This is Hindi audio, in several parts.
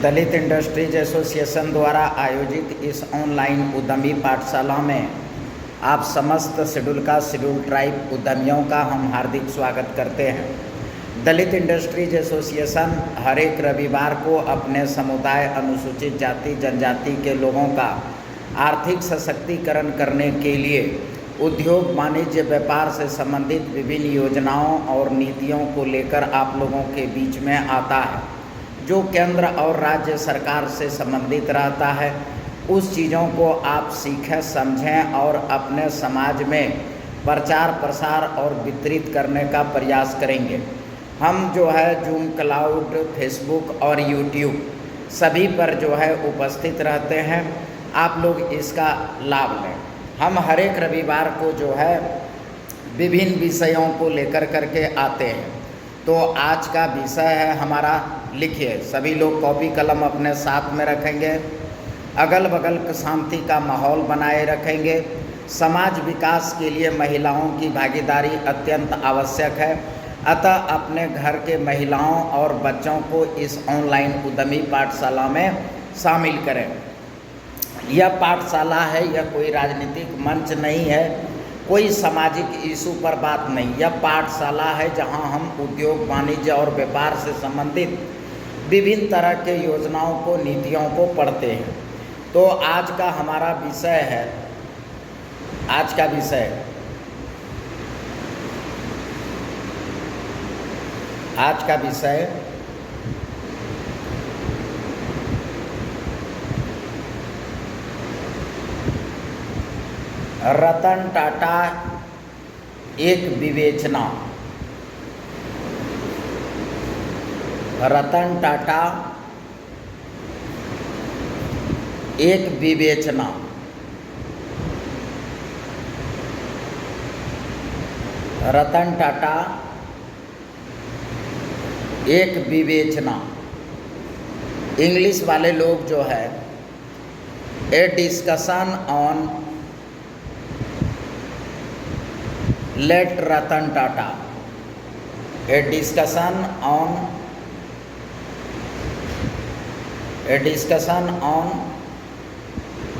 दलित इंडस्ट्रीज एसोसिएशन द्वारा आयोजित इस ऑनलाइन उद्यमी पाठशाला में आप समस्त शेड्यूल ट्राइब उद्यमियों का हम हार्दिक स्वागत करते हैं। दलित इंडस्ट्रीज एसोसिएशन हर एक रविवार को अपने समुदाय, अनुसूचित जाति जनजाति के लोगों का आर्थिक सशक्तिकरण करने के लिए उद्योग, वाणिज्य, व्यापार से संबंधित विभिन्न योजनाओं और नीतियों को लेकर आप लोगों के बीच में आता है, जो केंद्र और राज्य सरकार से संबंधित रहता है। उस चीज़ों को आप सीखें, समझें और अपने समाज में प्रचार प्रसार और वितरित करने का प्रयास करेंगे। हम जो है जूम क्लाउड, फेसबुक और यूट्यूब सभी पर जो है उपस्थित रहते हैं। आप लोग इसका लाभ लें। हम हर एक रविवार को जो है विभिन्न विषयों को लेकर करके आते हैं। तो आज का विषय है हमारा, लिखिए सभी लोग कॉपी कलम अपने साथ में रखेंगे। अगल बगल शांति का माहौल बनाए रखेंगे। समाज विकास के लिए महिलाओं की भागीदारी अत्यंत आवश्यक है, अतः अपने घर के महिलाओं और बच्चों को इस ऑनलाइन उद्यमी पाठशाला में शामिल करें। यह पाठशाला है, यह कोई राजनीतिक मंच नहीं है, कोई सामाजिक इशू पर बात नहीं। यह पाठशाला है जहां हम उद्योग, वाणिज्य और व्यापार से संबंधित विभिन्न तरह के योजनाओं को, नीतियों को पढ़ते हैं। तो आज का हमारा विषय है, आज का विषय रतन टाटा एक विवेचना। रतन टाटा एक विवेचना। रतन टाटा एक विवेचना। इंग्लिश वाले लोग जो है a discussion on late Ratan Tata, a discussion on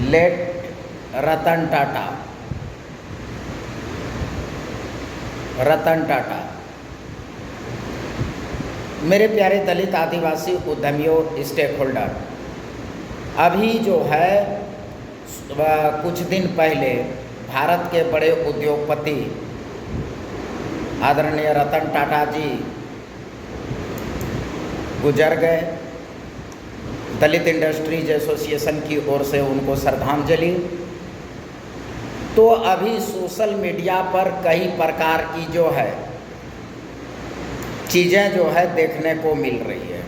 late Ratan Tata. Ratan Tata. मेरे प्यारे दलित आदिवासी उद्यमियों, स्टेक होल्डर, अभी जो है कुछ दिन पहले भारत के बड़े उद्योगपति आदरणीय रतन टाटा जी गुजर गए। दलित इंडस्ट्रीज एसोसिएशन की ओर से उनको श्रद्धांजलि। तो अभी सोशल मीडिया पर कई प्रकार की जो है चीज़ें जो है देखने को मिल रही है।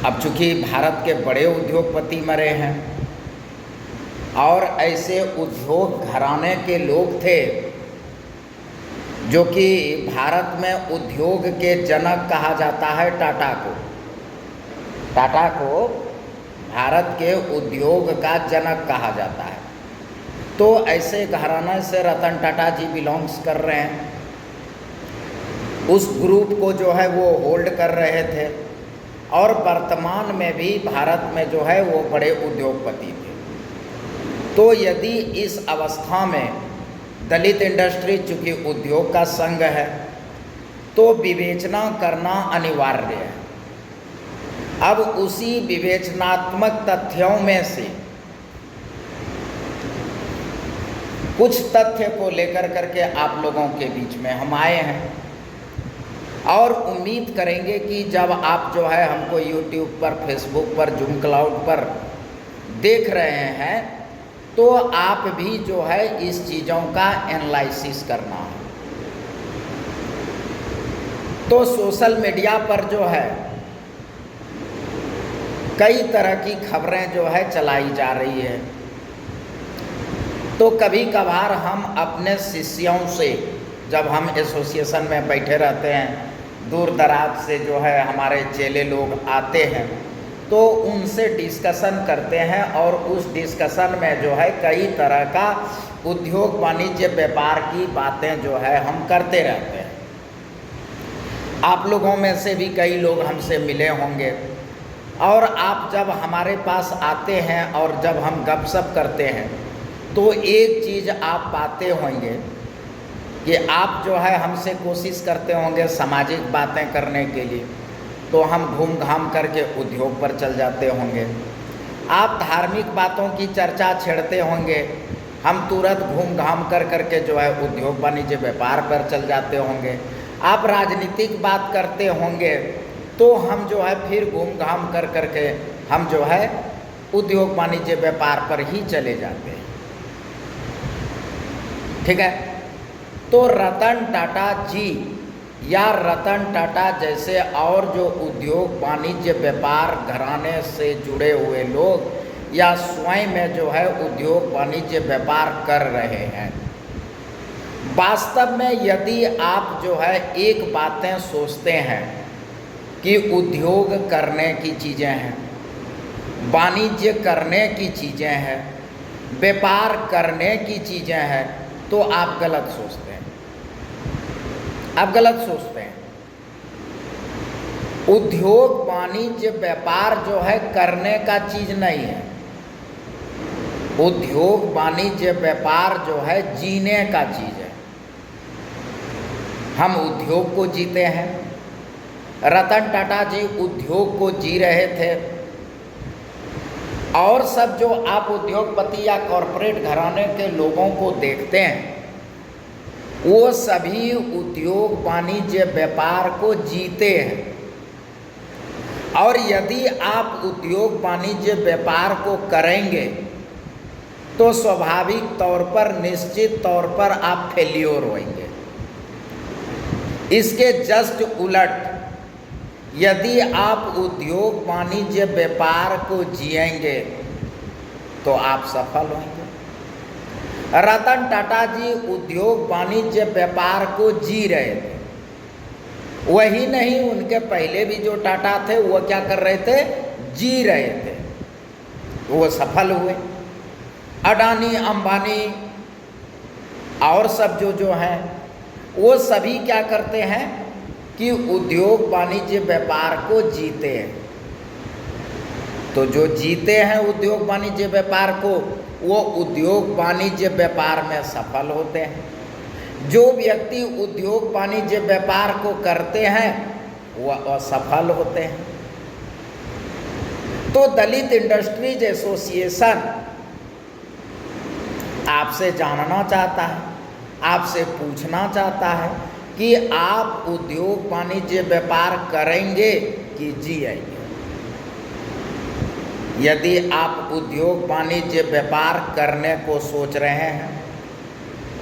अब चूँकि भारत के बड़े उद्योगपति मरे हैं और ऐसे उद्योग घराने के लोग थे जो कि भारत में उद्योग के जनक कहा जाता है टाटा को। टाटा को भारत के उद्योग का जनक कहा जाता है। तो ऐसे घराने से रतन टाटा जी बिलोंग्स कर रहे हैं। उस ग्रुप को जो है वो होल्ड कर रहे थे और वर्तमान में भी भारत में जो है वो बड़े उद्योगपति थे। तो यदि इस अवस्था में दलित इंडस्ट्री चूँकि उद्योग का संघ है तो विवेचना करना अनिवार्य है। अब उसी विवेचनात्मक तथ्यों में से कुछ तथ्य को लेकर करके आप लोगों के बीच में हम आए हैं और उम्मीद करेंगे कि जब आप जो है हमको यूट्यूब पर, फेसबुक पर, जूम क्लाउड पर देख रहे हैं तो आप भी जो है इस चीज़ों का एनालिसिस करना है। तो सोशल मीडिया पर जो है कई तरह की खबरें जो है चलाई जा रही है। तो कभी कभार हम अपने शिष्यों से, जब हम एसोसिएशन में बैठे रहते हैं, दूर दराज से जो है हमारे चेले लोग आते हैं, तो उनसे डिस्कशन करते हैं और उस डिस्कशन में जो है कई तरह का उद्योग, वाणिज्य, व्यापार की बातें जो है हम करते रहते हैं। आप लोगों में से भी कई लोग हमसे मिले होंगे और आप जब हमारे पास आते हैं और जब हम गपशप करते हैं तो एक चीज़ आप पाते होंगे कि आप जो है हमसे कोशिश करते होंगे सामाजिक बातें करने के लिए, तो हम घूम घाम करके उद्योग पर चल जाते होंगे। आप धार्मिक बातों की चर्चा छेड़ते होंगे, हम तुरंत घूम घाम कर करके जो है उद्योग वाणिज्य व्यापार पर चल जाते होंगे। आप राजनीतिक बात करते होंगे तो हम जो है फिर घूम घाम कर करके हम जो है उद्योग वाणिज्य व्यापार पर ही चले जाते हैं। ठीक है, तो रतन टाटा जी या रतन टाटा जैसे और जो उद्योग वाणिज्य व्यापार घराने से जुड़े हुए लोग या स्वयं में जो है उद्योग वाणिज्य व्यापार कर रहे हैं, वास्तव में यदि आप जो है एक बातें सोचते हैं कि उद्योग करने की चीज़ें हैं, वाणिज्य करने की चीज़ें हैं, व्यापार करने की चीज़ें हैं, तो आप गलत सोचते हैं। आप गलत सोचते हैं। उद्योग वाणिज्य व्यापार जो है करने का चीज़ नहीं है। उद्योग वाणिज्य व्यापार जो है जीने का चीज़ है। हम उद्योग को जीते हैं। रतन टाटा जी उद्योग को जी रहे थे और सब जो आप उद्योगपति या कॉरपोरेट घराने के लोगों को देखते हैं वो सभी उद्योग वाणिज्य व्यापार को जीते हैं। और यदि आप उद्योग वाणिज्य व्यापार को करेंगे तो स्वाभाविक तौर पर निश्चित तौर पर आप फेल्योर होंगे। इसके जस्ट उलट यदि आप उद्योग वाणिज्य व्यापार को जिएंगे तो आप सफल होंगे। रतन टाटा जी उद्योग वाणिज्य व्यापार को जी रहे थे। वही नहीं, उनके पहले भी जो टाटा थे वो क्या कर रहे थे, जी रहे थे, वो सफल हुए। अडानी अंबानी और सब जो हैं वो सभी क्या करते हैं कि उद्योग वाणिज्य व्यापार को जीते हैं। तो जो जीते हैं उद्योग वाणिज्य व्यापार को वो उद्योग वाणिज्य व्यापार में सफल होते हैं। जो व्यक्ति उद्योग वाणिज्य व्यापार को करते हैं वह असफल होते हैं। तो दलित इंडस्ट्रीज एसोसिएशन आपसे जानना चाहता है, आपसे पूछना चाहता है कि आप उद्योग वाणिज्य व्यापार करेंगे कि जिएंगे। यदि आप उद्योग वाणिज्य व्यापार करने को सोच रहे हैं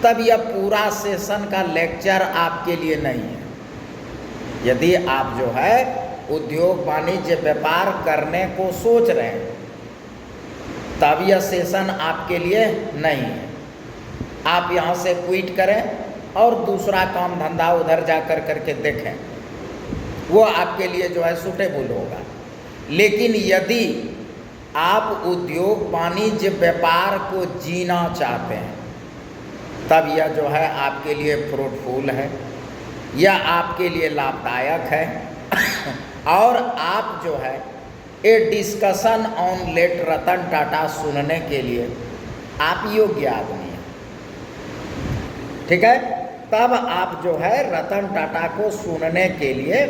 तब यह पूरा सेशन का लेक्चर आपके लिए नहीं है। यदि आप जो है उद्योग वाणिज्य व्यापार करने को सोच रहे हैं तब यह सेशन आपके लिए नहीं है। आप यहाँ से क्विट करें और दूसरा काम धंधा उधर जा कर करके देखें, वो आपके लिए जो है सूटेबल होगा। लेकिन यदि आप उद्योग वाणिज्य व्यापार को जीना चाहते हैं तब यह जो है आपके लिए फ्रूटफुल है, यह आपके लिए लाभदायक है। और आप जो है a discussion on late Ratan Tata सुनने के लिए आप योग्य आदमी हैं। ठीक है, तब आप जो है रतन टाटा को सुनने के लिए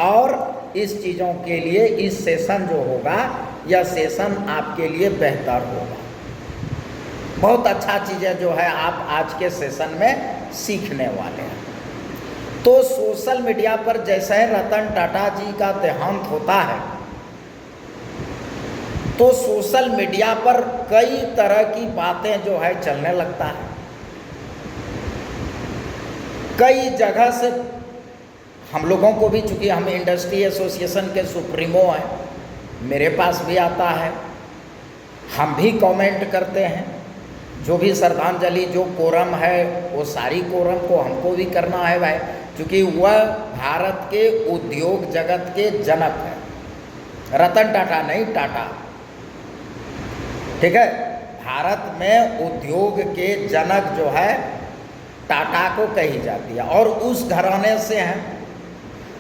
और इस चीज़ों के लिए इस सेशन जो होगा यह सेशन आपके लिए बेहतर होगा। बहुत अच्छा चीज़ें जो है आप आज के सेशन में सीखने वाले हैं। तो सोशल मीडिया पर जैसे रतन टाटा जी का देहांत होता है तो सोशल मीडिया पर कई तरह की बातें जो है चलने लगता है। कई जगह से हम लोगों को भी, चूँकि हम इंडस्ट्री एसोसिएशन के सुप्रीमो हैं, मेरे पास भी आता है, हम भी कमेंट करते हैं। जो भी श्रद्धांजलि जो कोरम है वो सारी कोरम को हमको भी करना है भाई, क्योंकि वह भारत के उद्योग जगत के जनक है। रतन टाटा नहीं, टाटा। ठीक है, भारत में उद्योग के जनक जो है टाटा को कही जाती है और उस घराने से हैं।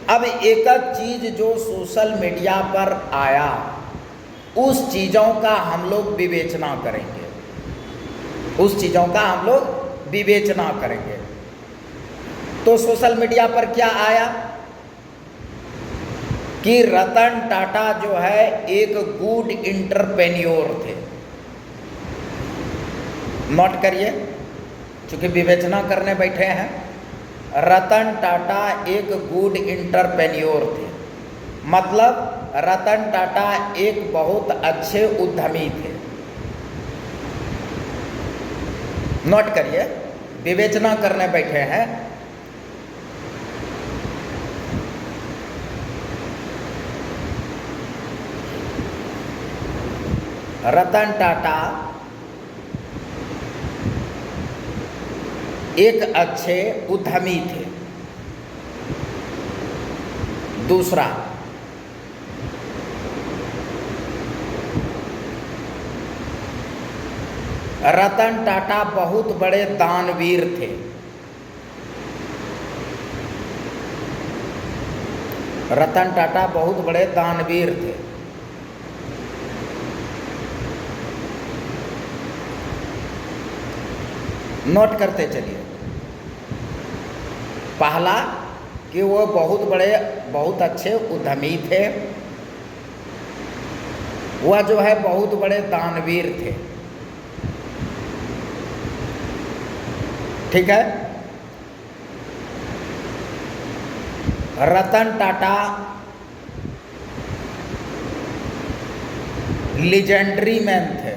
अब एक एक चीज जो सोशल मीडिया पर आया उस चीज़ों का हम लोग विवेचना करेंगे, उस चीज़ों का हम लोग विवेचना करेंगे। तो सोशल मीडिया पर क्या आया कि रतन टाटा जो है एक गुड एंटरप्रेन्योर थे। नोट करिए, चूंकि विवेचना करने बैठे हैं। रतन टाटा एक गुड एंटरप्रेन्योर थे, मतलब रतन टाटा एक बहुत अच्छे उद्यमी थे। नोट करिए, विवेचना करने बैठे हैं। रतन टाटा एक अच्छे उद्यमी थे। दूसरा, रतन टाटा बहुत बड़े दानवीर थे। रतन टाटा बहुत बड़े दानवीर थे। नोट करते चलिए। पहला कि वो बहुत अच्छे उद्यमी थे, वह जो है बहुत बड़े दानवीर थे। ठीक है। रतन टाटा लीजेंडरी मैन थे,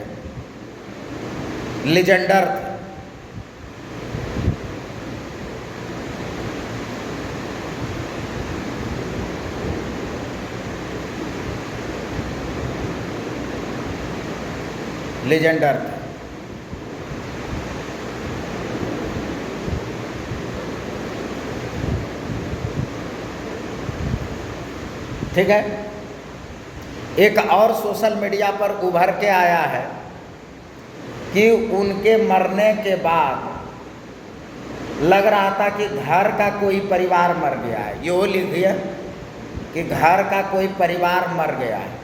लीजेंडर थे। लीजेंडर थे। ठीक है। एक और सोशल मीडिया पर उभर के आया है कि उनके मरने के बाद लग रहा था कि घर का कोई परिवार मर गया है। ये वो लिखिए कि घर का कोई परिवार मर गया है।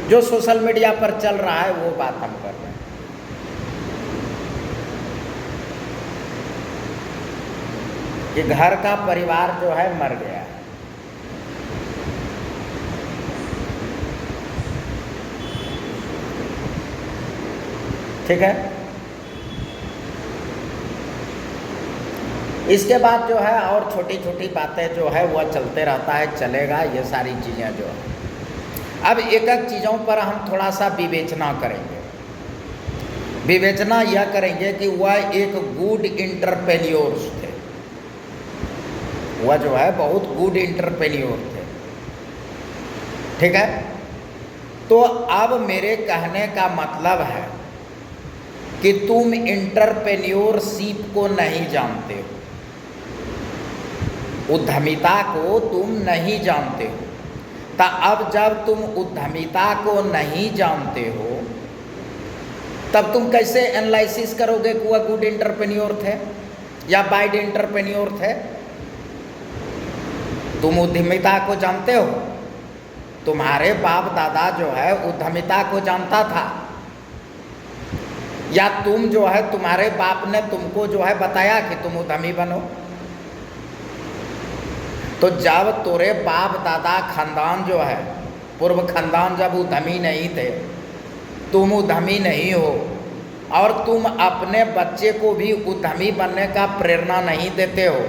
जो सोशल मीडिया पर चल रहा है वो बात हम कर रहे हैं। कि घर का परिवार जो है मर गया है। ठीक है। इसके बाद जो है और छोटी छोटी बातें जो है वह चलते रहता है, चलेगा। ये सारी चीज़ें जो है, अब एक एक चीज़ों पर हम थोड़ा सा विवेचना करेंगे। विवेचना यह करेंगे कि वह एक गुड एंटरप्रेन्योर थे। वह जो है बहुत गुड एंटरप्रेन्योर थे। ठीक है। तो अब मेरे कहने का मतलब है कि तुम एंटरप्रेन्योरशिप को नहीं जानते हो, उद्यमिता को तुम नहीं जानते हो। तो अब जब तुम उद्यमिता को नहीं जानते हो तब तुम कैसे एनालिसिस करोगे कि वह गुड एंटरप्रेन्योर थे या बैड एंटरप्रेन्योर थे? तुम उद्यमिता को जानते हो, तुम्हारे बाप दादा जो है उद्यमिता को जानता था, या तुम जो है तुम्हारे बाप ने तुमको जो है बताया कि तुम उद्यमी बनो? तो जब तोरे बाप दादा खानदान जो है, पूर्व खानदान जब उद्यमी नहीं थे, तुम उद्यमी नहीं हो और तुम अपने बच्चे को भी उद्यमी बनने का प्रेरणा नहीं देते हो,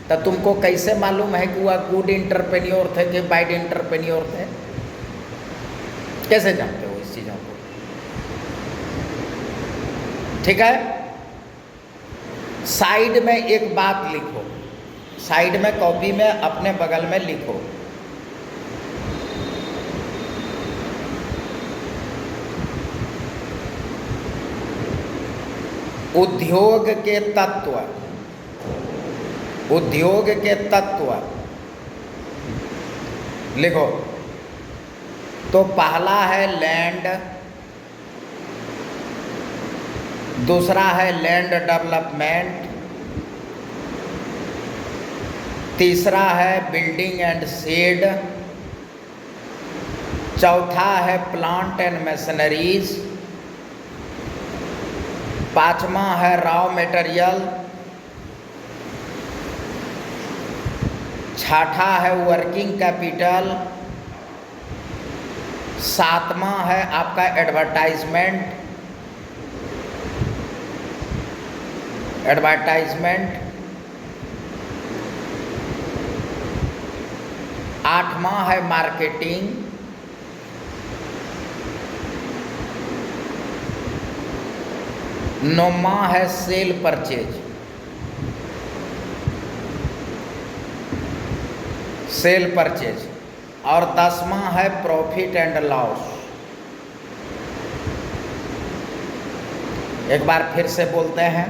तो तुमको कैसे मालूम है कि वह गुड एंटरप्रेन्योर थे कि बैड एंटरप्रेन्योर थे? कैसे जानते हो इस चीज़ों को? ठीक है। साइड में एक बात लिखो, साइड में कॉपी में अपने बगल में लिखो, उद्योग के तत्व, उद्योग के तत्व लिखो। तो पहला है लैंड, दूसरा है लैंड डेवलपमेंट, तीसरा है बिल्डिंग एंड शेड, चौथा है प्लांट एंड मशीनरीज, पांचवा है रॉ मटेरियल, छठा है वर्किंग कैपिटल, सातवां है आपका एडवर्टाइजमेंट, आठवां है मार्केटिंग, नौवां है सेल परचेज, और 10वां है प्रॉफिट एंड लॉस। एक बार फिर से बोलते हैं,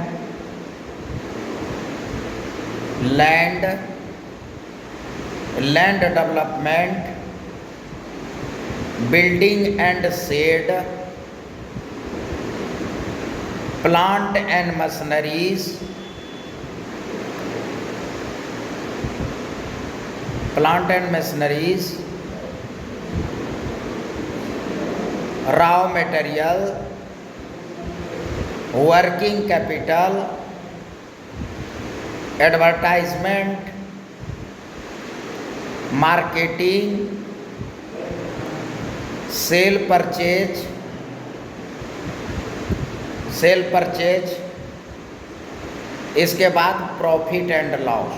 land development, building and shed, plant and machineries, raw material, working capital, advertisement, marketing, sale purchase, इसके बाद प्रॉफिट एंड लॉस।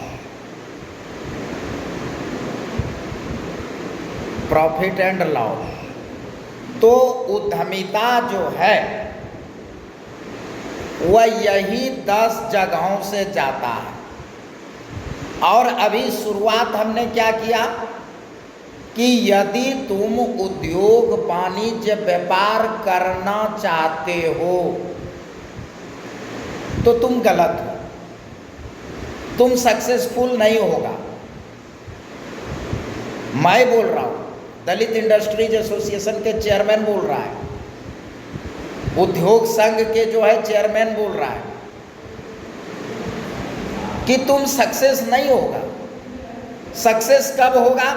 तो उद्यमिता जो है वह यही 10 जगहों से जाता है। और अभी शुरुआत हमने क्या किया कि यदि तुम उद्योग वाणिज्य व्यापार करना चाहते हो तो तुम गलत हो, तुम सक्सेसफुल नहीं होगा। मैं बोल रहा हूं, दलित इंडस्ट्रीज एसोसिएशन के चेयरमैन बोल रहा है, उद्योग संघ के जो है चेयरमैन बोल रहा है कि तुम सक्सेस नहीं होगा। सक्सेस कब होगा?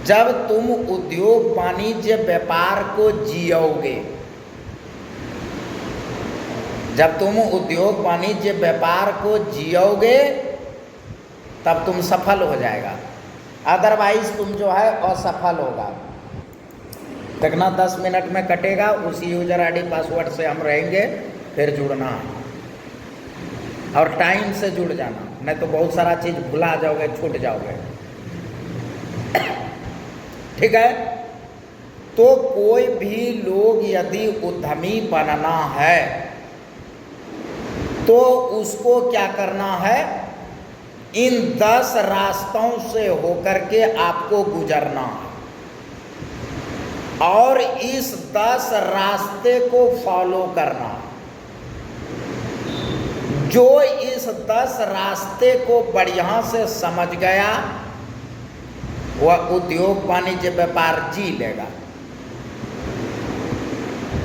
जब तुम उद्योग वाणिज्य व्यापार को जियोगे। जब तुम उद्योग वाणिज्य व्यापार को जियोगे तब तुम सफल हो जाएगा, अदरवाइज तुम जो है असफल होगा। देखना 10 मिनट में कटेगा, उसी यूजर आईडी पासवर्ड से हम रहेंगे, फिर जुड़ना है और टाइम से जुड़ जाना, नहीं तो बहुत सारा चीज़ भुला जाओगे, छूट जाओगे। ठीक है, तो कोई भी लोग यदि उद्यमी बनना है तो उसको क्या करना है, इन 10 रास्तों से होकर के आपको गुजरना है और इस 10 रास्ते को फॉलो करना। जो इस 10 रास्ते को बढ़िया से समझ गया वह उद्योग वाणिज्य व्यापार जी लेगा,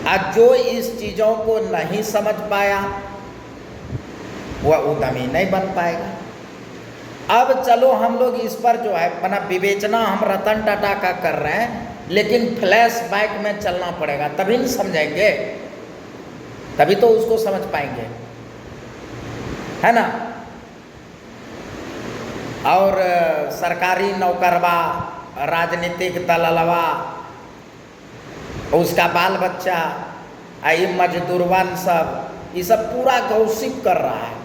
और जो इस चीज़ों को नहीं समझ पाया वह उद्यमी नहीं बन पाएगा। अब चलो हम लोग इस पर जो है अपना विवेचना हम रतन टाटा का कर रहे हैं, लेकिन फ्लैशबैक में चलना पड़ेगा, तभी नहीं समझेंगे, तभी तो उसको समझ पाएंगे, है ना। और सरकारी नौकरवा, राजनीतिक दलालवा, उसका बाल बच्चा, ये मजदूरवन सब, ये सब पूरा गॉसिप कर रहा है।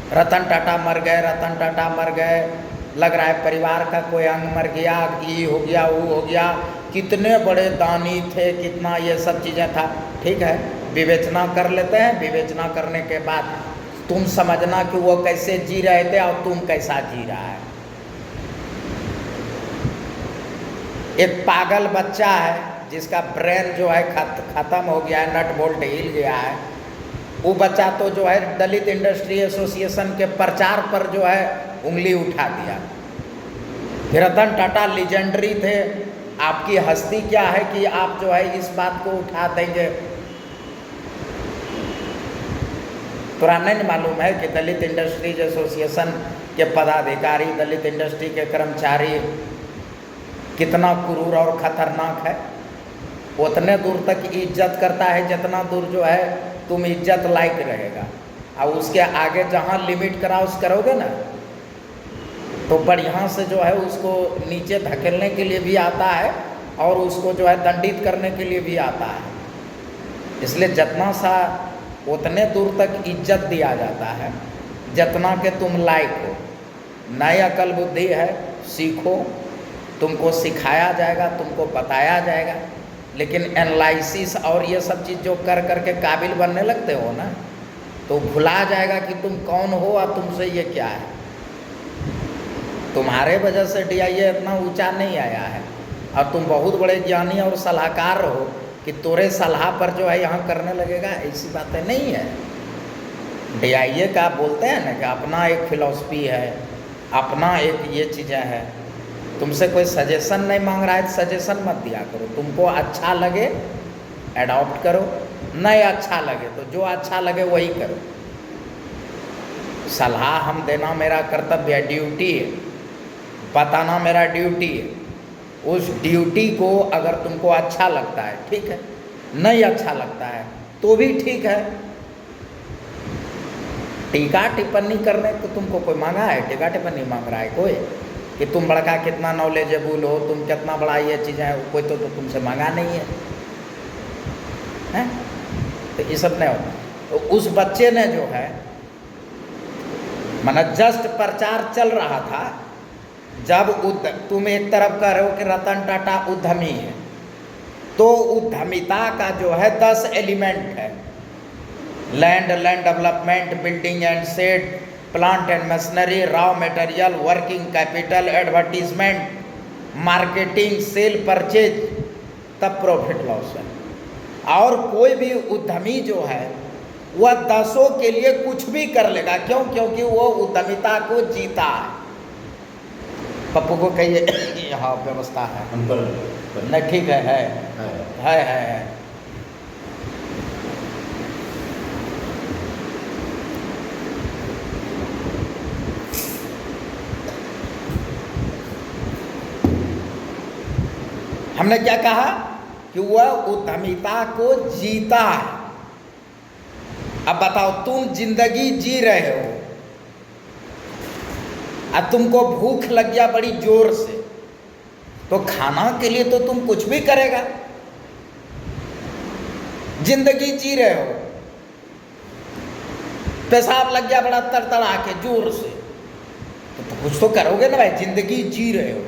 रतन टाटा मर गए, रतन टाटा मर गए, लग रहा है परिवार का कोई अंग मर गया, ये हो गया, वो हो गया, कितने बड़े दानी थे, कितना ये सब चीज़ें था। ठीक है, विवेचना कर लेते हैं, विवेचना करने के बाद तुम समझना कि वो कैसे जी रहे थे और तुम कैसा जी रहा है। एक पागल बच्चा है जिसका ब्रेन जो है खत्म हो गया है, नट बोल्ट हिल गया है, वो बच्चा तो जो है दलित इंडस्ट्री एसोसिएशन के प्रचार पर जो है उंगली उठा दिया। फिर रतन टाटा लीजेंडरी थे, आपकी हस्ती क्या है कि आप जो है इस बात को उठा देंगे। तुरा नहीं मालूम है कि दलित इंडस्ट्रीज एसोसिएशन के पदाधिकारी, दलित इंडस्ट्री के कर्मचारी कितना क्रूर और खतरनाक है। उतने दूर तक इज्जत करता है जितना दूर जो है तुम इज्जत लायक रहेगा, और उसके आगे जहाँ लिमिट क्रॉस करोगे ना तो बढ़िया से जो है उसको नीचे धकेलने के लिए भी आता है और उसको जो है दंडित करने के लिए भी आता है। इसलिए जितना सा उतने दूर तक इज्जत दिया जाता है जितना के तुम लायक हो। नई अकल बुद्धि है, सीखो, तुमको सिखाया जाएगा, तुमको बताया जाएगा, लेकिन एनालिसिस और ये सब चीज़ जो कर करके काबिल बनने लगते हो ना तो भुला जाएगा कि तुम कौन हो और तुमसे ये क्या है। तुम्हारे वजह से DIA इतना ऊंचा नहीं आया है और तुम बहुत बड़े ज्ञानी और सलाहकार हो कि तोरे सलाह पर जो है यहाँ करने लगेगा, ऐसी बातें नहीं है। DIA का बोलते हैं ना कि अपना एक फिलॉसफी है, अपना एक ये चीज़ें हैं। तुमसे कोई सजेशन नहीं मांग रहा है तो सजेशन मत दिया करो। तुमको अच्छा लगे एडॉप्ट करो, नहीं अच्छा लगे तो जो अच्छा लगे वही करो। सलाह हम देना मेरा कर्तव्य है, ड्यूटी है, बताना मेरा ड्यूटी है। उस ड्यूटी को अगर तुमको अच्छा लगता है ठीक है, नहीं अच्छा लगता है तो भी ठीक है। टीका टिप्पणी करने को तुमको कोई मांगा है? टीका टिप्पणी मांग रहा है कोई कि तुम बड़का कितना नॉलेजेबल हो, तुम कितना बड़ा ये चीज़ें है, कोई तो तुमसे मांगा नहीं है, हैं? तो ये सब नहीं होता। तो उस बच्चे ने जो है माना जस्ट प्रचार चल रहा था, जब तुम एक तरफ कह रहे हो कि रतन टाटा उद्यमी है, तो उद्यमिता का जो है 10 एलिमेंट है। Land development, building and shed, plant and machinery, raw material, working capital, advertisement, marketing, sale purchase, तब प्रॉफिट लॉस है। और कोई भी उद्यमी जो है वह 10 के लिए कुछ भी कर लेगा। क्यों? क्योंकि वो उद्यमिता को जीता है। पप्पू को कहिए हाँ व्यवस्था है नहीं, ठीक है। हमने क्या कहा कि वह उद्यमिता को जीता है। अब बताओ, तुम जिंदगी जी रहे हो और तुमको भूख लग गया बड़ी जोर से, तो खाना के लिए तो तुम कुछ भी करेगा। जिंदगी जी रहे हो, पेशाब लग गया बड़ा तड़तड़ा के जोर से, तो कुछ तो करोगे ना भाई, जिंदगी जी रहे हो।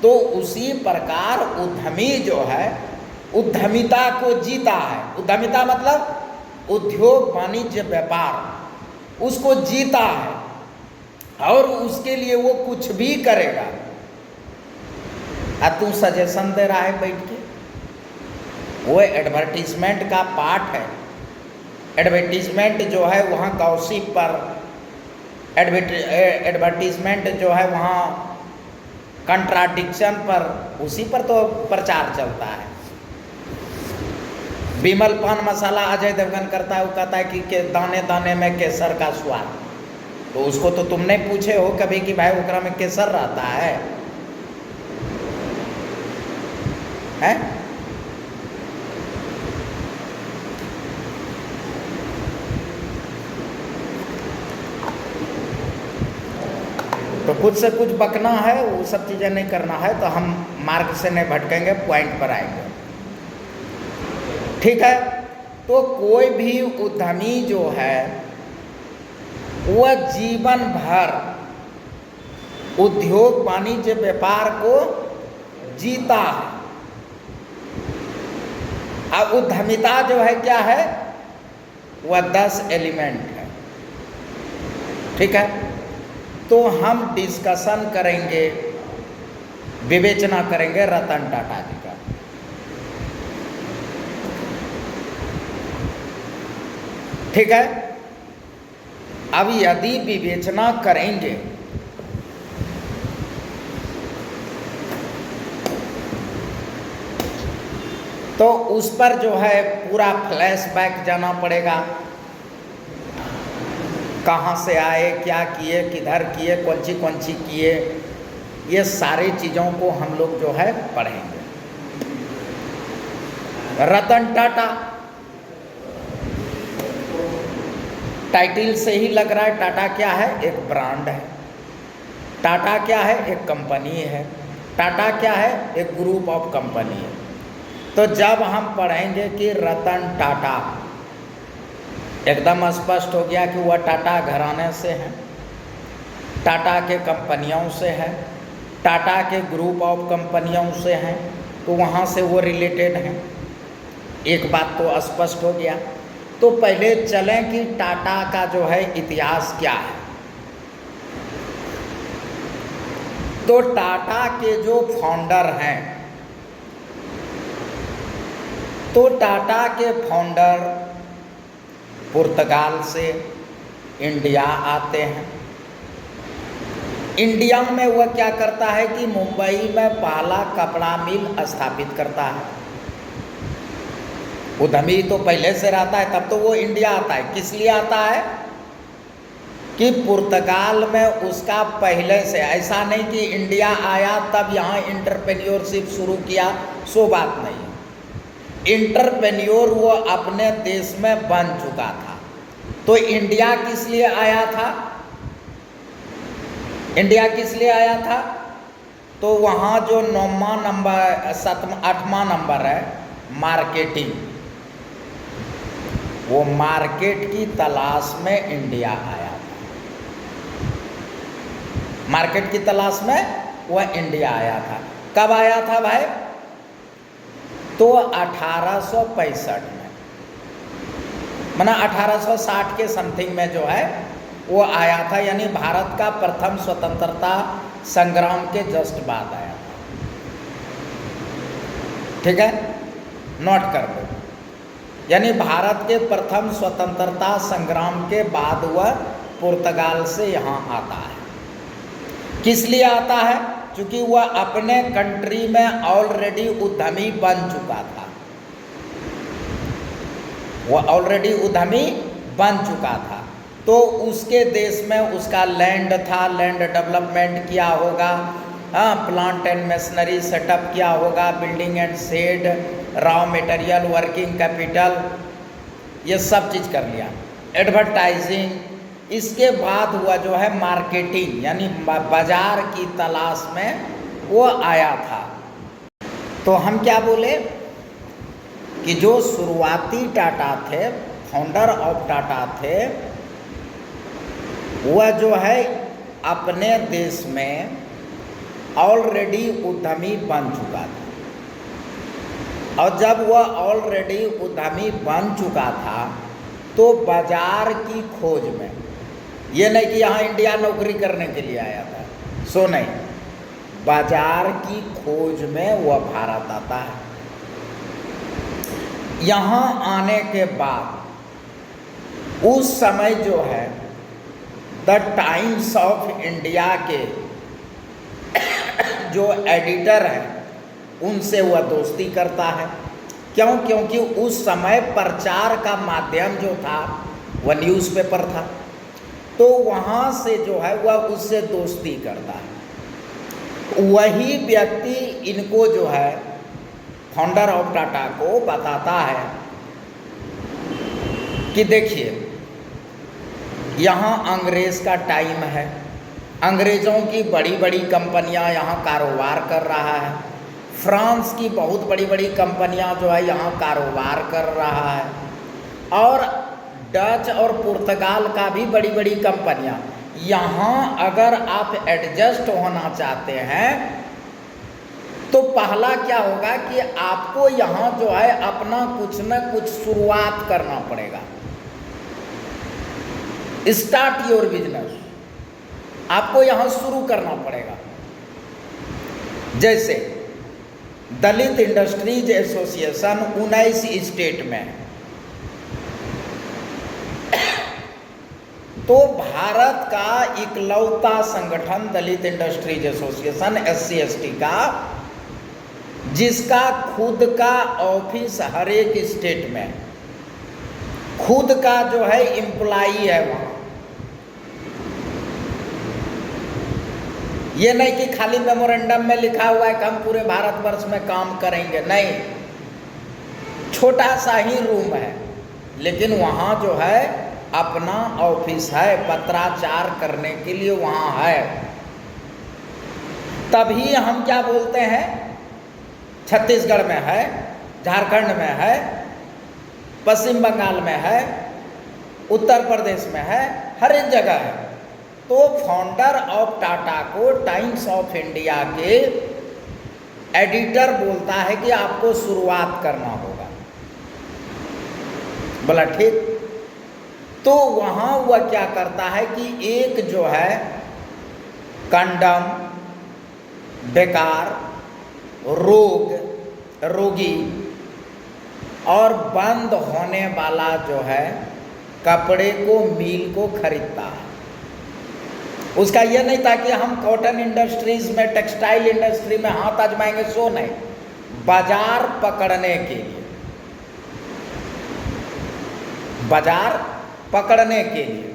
तो उसी प्रकार उद्यमी जो है उद्यमिता को जीता है। उद्यमिता मतलब उद्योग, वाणिज्य, व्यापार, उसको जीता है और उसके लिए वो कुछ भी करेगा। तू सजेशन दे रहा है बैठ के, वो एडवर्टीजमेंट का पार्ट है। एडवर्टीजमेंट जो है वहाँ गॉसिप पर, एडवर्टीजमेंट जो है वहाँ कंट्राडिक्शन पर, उसी पर तो प्रचार चलता है। विमल पान मसाला अजय देवगन करता है, वो कहता है कि दाने दाने में केसर का स्वाद। तो उसको तो तुम नहीं पूछे हो कभी कि भाई ओकरा में केसर रहता है, हैं? तो कुछ से कुछ बकना है, वो सब चीज़ें नहीं करना है, तो हम मार्ग से नहीं भटकेंगे, पॉइंट पर आएंगे, ठीक है। तो कोई भी उद्यमी जो है वह जीवन भर उद्योग, वाणिज्य, व्यापार को जीता है। अब उद्यमिता जो है क्या है, वह 10 एलिमेंट है, ठीक है। तो हम डिस्कशन करेंगे, विवेचना करेंगे रतन टाटा जी का। ठीक है। अब यदि विवेचना करेंगे तो उस पर जो है पूरा फ्लैशबैक जाना पड़ेगा। कहाँ से आए, क्या किए, किधर किए, कौन सी किए, ये सारी चीज़ों को हम लोग जो है पढ़ेंगे। रतन टाटा, टाइटल से ही लग रहा है टाटा क्या है, एक ब्रांड है। टाटा क्या है, एक कंपनी है। टाटा क्या है, एक ग्रुप ऑफ कंपनी है। तो जब हम पढ़ेंगे कि रतन टाटा, एकदम स्पष्ट हो गया कि वह टाटा घराने से है, टाटा के कंपनियों से है, टाटा के ग्रुप ऑफ कंपनियों से हैं, तो वहाँ से वो रिलेटेड हैं। एक बात तो स्पष्ट हो गया। तो पहले चलें कि टाटा का जो है इतिहास क्या है। तो टाटा के जो फाउंडर हैं, तो टाटा के फाउंडर पुर्तगाल से इंडिया आते हैं। इंडिया में वह क्या करता है कि मुंबई में पहला कपड़ा मिल स्थापित करता है। उद्यमी तो पहले से रहता है, तब तो वो इंडिया आता है। किस लिए आता है कि पुर्तगाल में उसका पहले से, ऐसा नहीं कि इंडिया आया तब यहाँ इंटरप्रेन्योरशिप शुरू किया, सो बात नहीं। इंटरप्रेन्योर वो अपने देश में बन चुका था। तो इंडिया किस लिए आया था, इंडिया किस लिए आया था, तो वहाँ जो 9वां नंबर 8वां नंबर है मार्केटिंग, वो मार्केट की तलाश में इंडिया आया था। मार्केट की तलाश में वह इंडिया आया था। कब आया था भाई, तो 1865 में, माना 1860 के समथिंग में जो है वो आया था। यानी भारत का प्रथम स्वतंत्रता संग्राम के जस्ट बाद आया था। ठीक है, नोट कर लो। यानी भारत के प्रथम स्वतंत्रता संग्राम के बाद वह पुर्तगाल से यहाँ आता है। किस लिए आता है, क्योंकि वह अपने कंट्री में ऑलरेडी उद्यमी बन चुका था। वह ऑलरेडी उद्यमी बन चुका था, तो उसके देश में उसका लैंड था, लैंड डेवलपमेंट किया होगा, हाँ, प्लांट एंड मशीनरी सेटअप किया होगा, building and shed, raw material, working capital, ये सब चीज़ कर लिया, एडवर्टाइजिंग। इसके बाद हुआ जो है मार्केटिंग, यानी बाजार की तलाश में वो आया था। तो हम क्या बोले कि जो शुरुआती टाटा थे, फाउंडर ऑफ टाटा थे, वह जो है अपने देश में ऑलरेडी उद्यमी बन चुका था। और जब वह ऑलरेडी उद्यमी बन चुका था तो बाजार की खोज में, ये नहीं कि यहाँ इंडिया नौकरी करने के लिए आया था, सो नहीं, बाजार की खोज में वह भारत आता है। यहाँ आने के बाद उस समय जो है द टाइम्स ऑफ इंडिया के जो एडिटर हैं उनसे वह दोस्ती करता है। क्यों, क्योंकि उस समय प्रचार का माध्यम जो था वह न्यूज़पेपर था, तो वहाँ से जो है वह उससे दोस्ती करता है। वही व्यक्ति इनको जो है फाउंडर ऑफ टाटा को बताता है कि देखिए यहाँ अंग्रेज़ का टाइम है, अंग्रेज़ों की बड़ी बड़ी कंपनियाँ यहाँ कारोबार कर रहा है, फ्रांस की बहुत बड़ी बड़ी कंपनियाँ जो है यहाँ कारोबार कर रहा है, और डच और पुर्तगाल का भी बड़ी बड़ी कंपनियाँ। यहाँ अगर आप एडजस्ट होना चाहते हैं तो पहला क्या होगा कि आपको यहाँ जो है अपना कुछ न कुछ शुरुआत करना पड़ेगा। स्टार्ट योर बिजनेस, आपको यहाँ शुरू करना पड़ेगा। जैसे दलित इंडस्ट्रीज एसोसिएशन 19 स्टेट में, तो भारत का इकलौता संगठन दलित इंडस्ट्रीज एसोसिएशन SC/ST का, जिसका खुद का ऑफिस हर एक स्टेट में, खुद का जो है एम्प्लाई है वहाँ, ये नहीं कि खाली मेमोरेंडम में लिखा हुआ है कि हम पूरे भारतवर्ष में काम करेंगे, नहीं, छोटा सा ही रूम है, लेकिन वहाँ जो है अपना ऑफिस है, पत्राचार करने के लिए वहाँ है। तभी हम क्या बोलते हैं, छत्तीसगढ़ में है, झारखंड में है, पश्चिम बंगाल में है, उत्तर प्रदेश में है, हर एक जगह है। तो फाउंडर ऑफ टाटा को टाइम्स ऑफ इंडिया के एडिटर बोलता है कि आपको शुरुआत करना होगा। बोला ठीक। तो वहाँ वह क्या करता है कि एक जो है कंडम, बेकार, रोगी और बंद होने वाला जो है कपड़े को, मिल को खरीदता है। उसका यह नहीं था कि हम कॉटन इंडस्ट्रीज में, टेक्सटाइल इंडस्ट्री में हाथ आजमाएंगे, सो नहीं, बाजार पकड़ने के लिए, बाजार पकड़ने के लिए।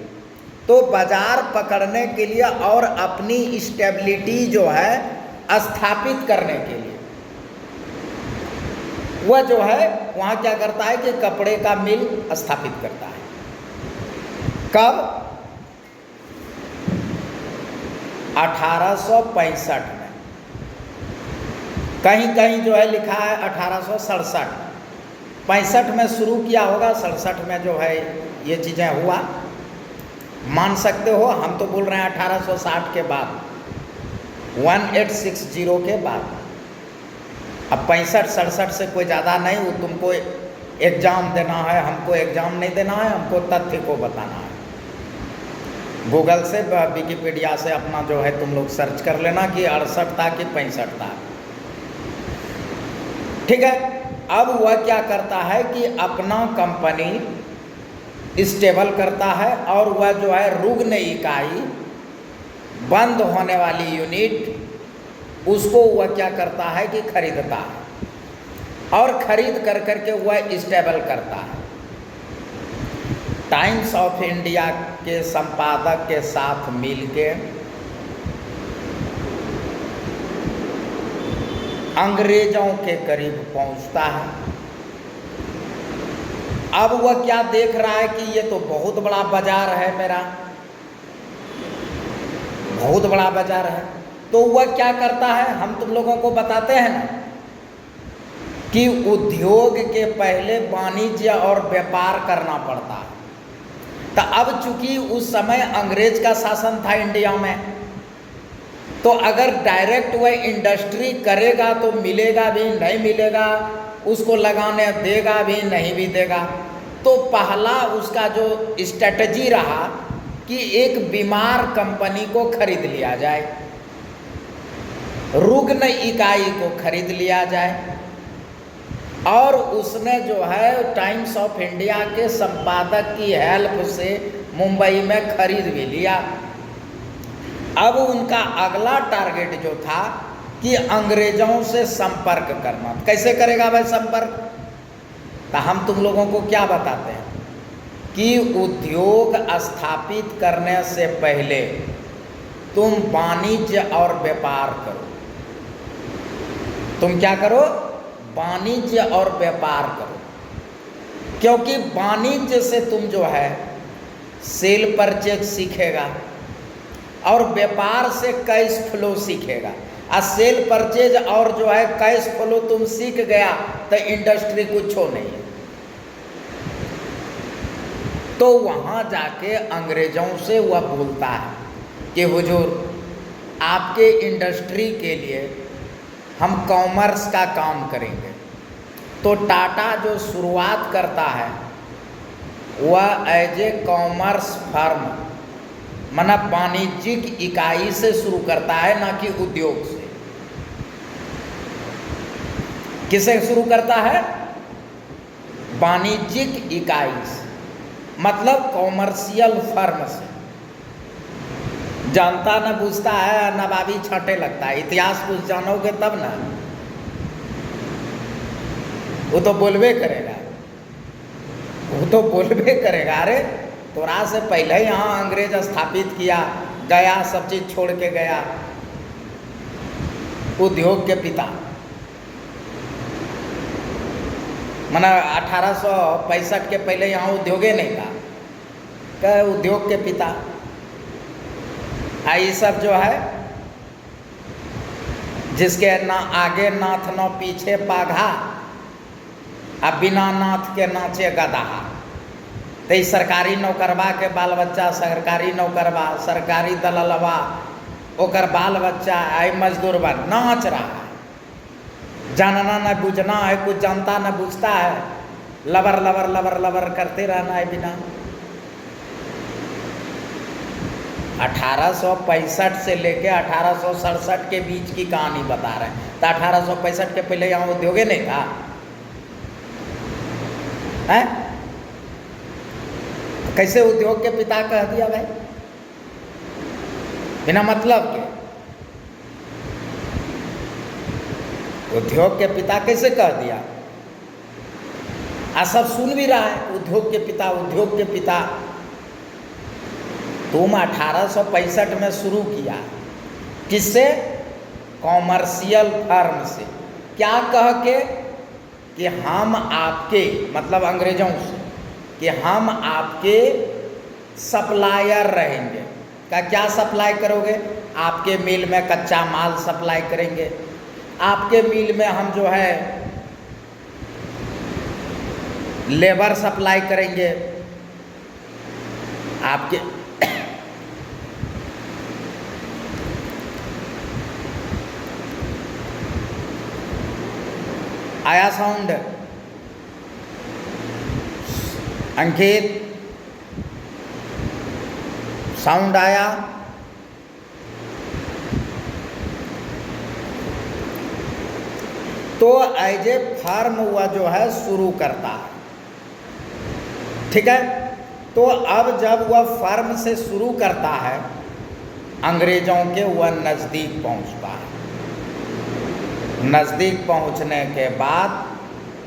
तो बाजार पकड़ने के लिए और अपनी स्टेबिलिटी जो है स्थापित करने के लिए वह जो है वहाँ क्या करता है कि कपड़े का मिल स्थापित करता है। कब? 1865 में, कहीं कहीं जो है लिखा है 1867, 65 में शुरू किया होगा, 67 में जो है ये चीज़ें हुआ, मान सकते हो। हम तो बोल रहे हैं 1860 के बाद, 1860 के बाद। अब 65-67 से कोई ज़्यादा नहीं, वो तुमको एग्ज़ाम देना है, हमको एग्ज़ाम नहीं देना है, हमको तथ्य को बताना है। गूगल से, विकिपीडिया से अपना जो है तुम लोग सर्च कर लेना कि 68 था कि 65 था, ठीक है। अब वह क्या करता है कि अपना कंपनी स्टेबल करता है और वह जो है रुग्ण इकाई, बंद होने वाली यूनिट, उसको वह क्या करता है कि खरीदता है और खरीद कर करके वह स्टेबल करता है। टाइम्स ऑफ इंडिया के संपादक के साथ मिलके अंग्रेजों के करीब पहुंचता है। अब वह क्या देख रहा है कि ये तो बहुत बड़ा बाजार है मेरा, बहुत बड़ा बाजार है। तो वह क्या करता है, हम तुम लोगों को बताते हैं ना कि उद्योग के पहले वाणिज्य और व्यापार करना पड़ता है। तो अब चूंकि उस समय अंग्रेज का शासन था इंडिया में, तो अगर डायरेक्ट वह इंडस्ट्री करेगा तो मिलेगा भी, नहीं मिलेगा, उसको लगाने देगा भी, नहीं भी देगा। तो पहला उसका जो स्ट्रेटजी रहा कि एक बीमार कंपनी को खरीद लिया जाए, रुग्ण इकाई को खरीद लिया जाए। और उसने जो है टाइम्स ऑफ इंडिया के संपादक की हेल्प से मुंबई में खरीद भी लिया। अब उनका अगला टारगेट जो था कि अंग्रेजों से संपर्क करना। कैसे करेगा भाई संपर्क? तो हम तुम लोगों को क्या बताते हैं कि उद्योग स्थापित करने से पहले तुम वाणिज्य और व्यापार करो। तुम क्या करो? वाणिज्य और व्यापार करो, क्योंकि वाणिज्य से तुम जो है सेल परचेज सीखेगा और व्यापार से कैश फ्लो सीखेगा। और सेल परचेज और जो है कैश फ्लो तुम सीख गया तो इंडस्ट्री कुछ हो नहीं है। तो वहाँ जाके अंग्रेजों से वह बोलता है कि हुजूर, आपके इंडस्ट्री के लिए हम कॉमर्स का काम करेंगे। तो टाटा जो शुरुआत करता है वह एज ए कॉमर्स फर्म, मतलब वाणिज्यिक इकाई से शुरू करता है, ना कि उद्योग से। किसे शुरू करता है? वाणिज्यिक इकाई से, मतलब कॉमर्शियल फर्म से। जानता न पूछता है, नवाबी छांटे लगता है। इतिहास कुछ जानोगे तब ना, वो तो बोलबे करेगा, वो तो बोलबे करेगा। अरे तोरा से पहले यहाँ अंग्रेज स्थापित किया, गया, सब चीज़ छोड़ के गया, उद्योग के पिता। मना 1865 के पहले यहाँ उद्योगे नहीं था, क्या उद्योग के पिता। ये सब जो है जिसके ना आगे नाथ न पीछे पाघा, अब बिना नाथ के नाचे गधा। तो सरकारी नौकरवा के बाल बच्चा सरकारी नौकरवा, सरकारी दललवा ओकर बाल बच्चा आई मजदूर बन नाच रहा है। जानना न बुझना है, कुछ जानता न बुझता है, लबर लबर लबर लबर करते रहना है बिना। 1865 से लेके 1867 के बीच की कहानी बता रहे हैं। तो 1865 के पहले यहाँ उद्योगे नहीं था है? कैसे उद्योग के पिता कह दिया भाई बिना मतलब के? उद्योग के पिता कैसे कह दिया? सब सुन भी रहा है, उद्योग के पिता, उद्योग के पिता। तुम 1865 में शुरू किया, किससे? कॉमर्शियल फर्म से। क्या कह के? कि हम आपके, मतलब अंग्रेजों से, कि हम आपके सप्लायर रहेंगे। क्या सप्लाई करोगे? आपके मिल में कच्चा माल सप्लाई करेंगे, आपके मिल में हम जो है लेबर सप्लाई करेंगे, आपके आया साउंड अंकित? साउंड आया? तो एज ए फर्म हुआ जो है शुरू करता है, ठीक है। तो अब जब वह फर्म से शुरू करता है, अंग्रेजों के वह नज़दीक पहुंचता है। नज़दीक पहुंचने के बाद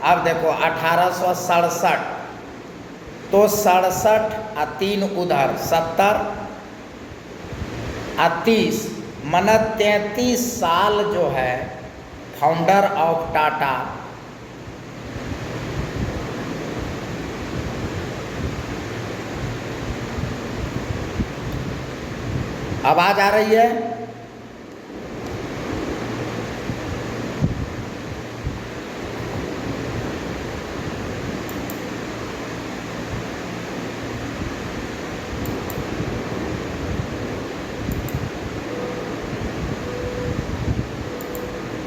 अब देखो 1867, तो 67 और 3 उधर 70 और 30 मन 33 साल जो है फाउंडर ऑफ टाटा आवाज आ रही है?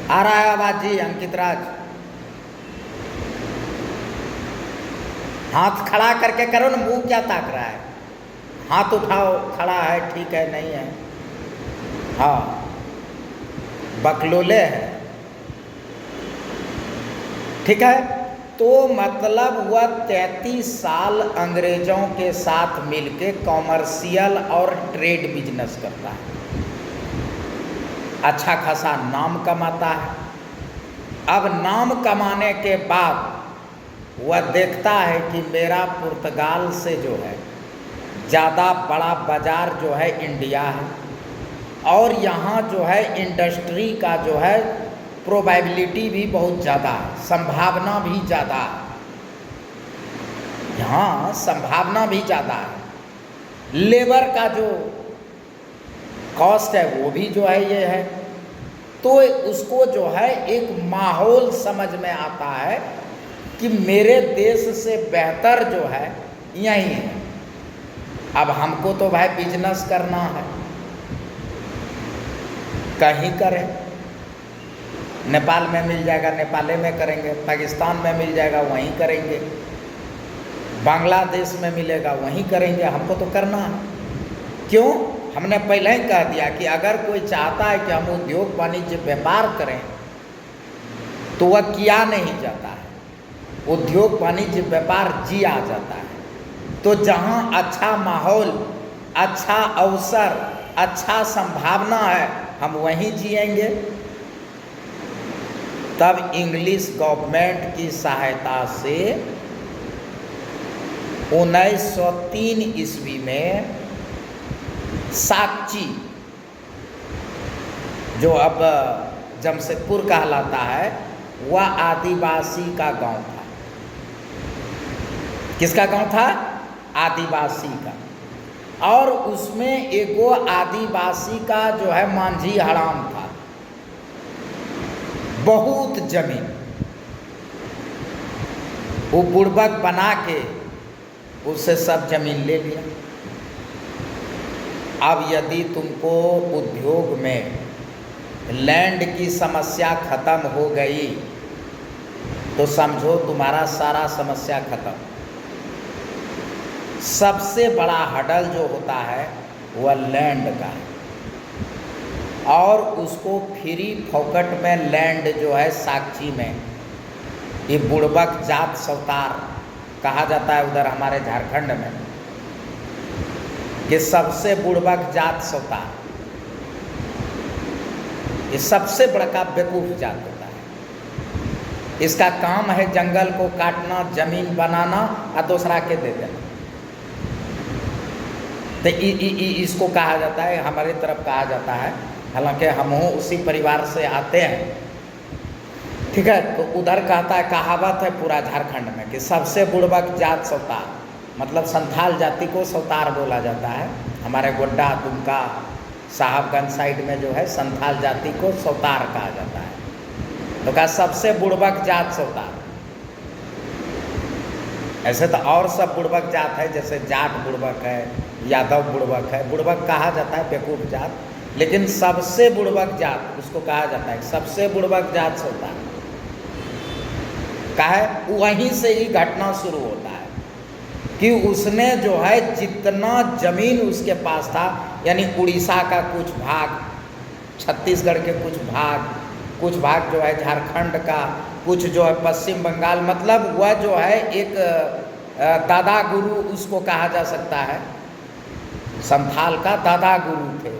आ रहा है आवाज जी? अंकित राज हाथ खड़ा करके करो ना, मुंह क्या ताक रहा है? हाथ उठाओ, खड़ा है, ठीक है, नहीं है? हाँ, बकलोले है, ठीक है। तो मतलब वह 33 साल अंग्रेजों के साथ मिलके कॉमर्शियल और ट्रेड बिजनेस करता है, अच्छा खासा नाम कमाता है। अब नाम कमाने के बाद वह देखता है कि मेरा पुर्तगाल से जो है ज़्यादा बड़ा बाज़ार जो है इंडिया है, और यहाँ जो है इंडस्ट्री का जो है प्रोबेबिलिटी भी बहुत ज़्यादा है, संभावना भी ज़्यादा है, यहाँ संभावना भी ज़्यादा है। लेबर का जो कॉस्ट है वो भी जो है ये है। तो उसको जो है एक माहौल समझ में आता है कि मेरे देश से बेहतर जो है यहीं है। अब हमको तो भाई बिजनेस करना है, कहीं करें, नेपाल में मिल जाएगा नेपाल में करेंगे, पाकिस्तान में मिल जाएगा वहीं करेंगे, बांग्लादेश में मिलेगा वहीं करेंगे, हमको तो करना है। क्यों? हमने पहले ही कह दिया कि अगर कोई चाहता है कि हम उद्योग वाणिज्य व्यापार करें तो वह किया नहीं जाता है, उद्योग वाणिज्य व्यापार जिया जाता है। तो जहाँ अच्छा माहौल, अच्छा अवसर, अच्छा संभावना है, हम वहीं जिएंगे। तब इंग्लिश गवर्नमेंट की सहायता से 1903 ईस्वी में साक्ची, जो अब जमशेदपुर कहलाता है, वह आदिवासी का गांव था। किसका गांव था? आदिवासी का। और उसमें एगो आदिवासी का जो है मांझी हराम था, बहुत जमीन वो बुड़बक बना के उससे सब जमीन ले लिया। अब यदि तुमको उद्योग में लैंड की समस्या खत्म हो गई तो समझो तुम्हारा सारा समस्या खत्म। सबसे बड़ा हडल जो होता है वह लैंड का है, और उसको फ्री फोकट में लैंड जो है साक्षी में, ये बुड़बक जात सवतार कहा जाता है उधर हमारे झारखंड में, कि सबसे बुड़बक जात सवतार, ये सबसे बड़का बेवकूफ जात होता है। इसका काम है जंगल को काटना, जमीन बनाना और दूसरा के दे देना। तो इसको कहा जाता है, हमारी तरफ कहा जाता है, हालांकि हम उसी परिवार से आते हैं, ठीक है। तो उधर कहता है, कहावत है पूरा झारखंड में कि सबसे बुड़बक जात सवतार, मतलब संथाल जाति को सवतार बोला जाता है। हमारे गोड्डा, दुमका, साहबगंज साइड में जो है संथाल जाति को सवतार कहा जाता है। तो कहा सबसे बुड़बक जात सवतार। ऐसे तो और सब बुड़बक जात है, जैसे जाट बुड़बक है, यादव बुड़बक है, बुड़बक कहा जाता है बेवकूफ जात, लेकिन सबसे बुड़बक जात उसको कहा जाता है, सबसे बुड़बक जात सवतार। कहा है वहीं से ही घटना शुरू होता है कि उसने जो है जितना जमीन उसके पास था, यानी उड़ीसा का कुछ भाग, छत्तीसगढ़ के कुछ भाग जो है झारखंड का, कुछ जो है पश्चिम बंगाल, मतलब वह जो है एक दादा गुरु उसको कहा जा सकता है, संथाल का दादा गुरु थे,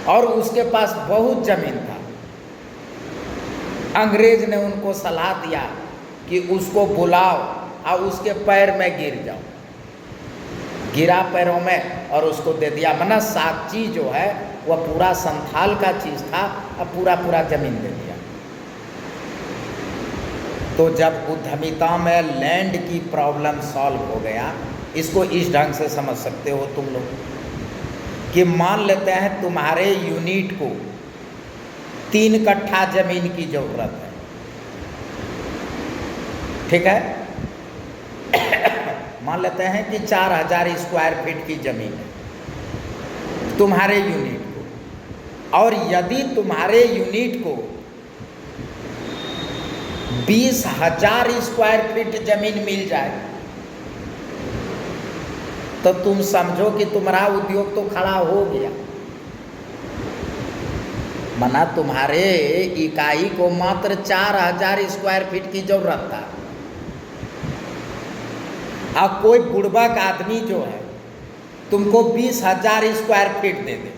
और उसके पास बहुत जमीन था। अंग्रेज ने उनको सलाह दिया कि उसको बुलाओ और उसके पैर में गिर जाओ। गिरा पैरों में और उसको दे दिया, मना साक्षी जो है वह पूरा संथाल का चीज़ था, अब पूरा जमीन दे दिया। तो जब उद्यमिता में लैंड की प्रॉब्लम सॉल्व हो गया, इसको इस ढंग से समझ सकते हो तुम लोग कि मान लेते हैं तुम्हारे यूनिट को 3 कट्ठा जमीन की जरूरत है, ठीक है। मान लेते हैं कि 4000 स्क्वायर फीट की जमीन है तुम्हारे यूनिट को, और यदि तुम्हारे यूनिट को 20,000 स्क्वायर फीट जमीन मिल जाए तो तुम समझो कि तुम्हारा उद्योग तो खड़ा हो गया। मना तुम्हारे इकाई को मात्र 4000 स्क्वायर फीट की जरूरत था, अब कोई बुड़बक आदमी जो है तुमको 20,000 स्क्वायर फीट दे दे,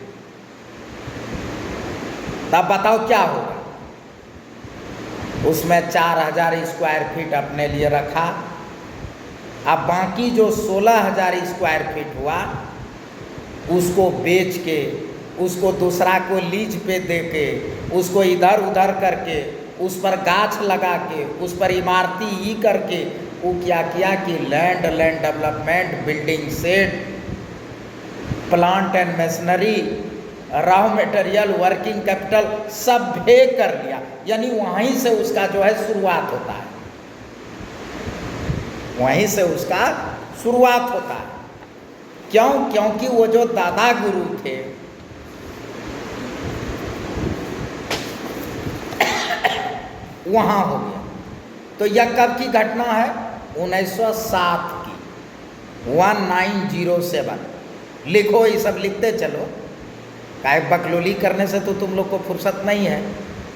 तब बताओ क्या होगा। उसमें 4000 स्क्वायर फीट अपने लिए रखा, अब बाकी जो 16,000 स्क्वायर फीट हुआ उसको बेच के, उसको दूसरा को लीज पे दे के, उसको इधर उधर करके, उस पर गाछ लगा के, उस पर इमारती ही करके, वो क्या किया कि land development, building set, plant and machinery, raw material, working capital सब भे कर लिया। यानी वहीं से उसका जो है शुरुआत होता है, वहीं से उसका शुरुआत होता है। क्यों? क्योंकि वो जो दादा गुरु थे वहाँ हो गया। तो यह कब की घटना है? 1907 की, 1907। लिखो, ये सब लिखते चलो, काहे बकलोली करने से तो तुम लोग को फुर्सत नहीं है,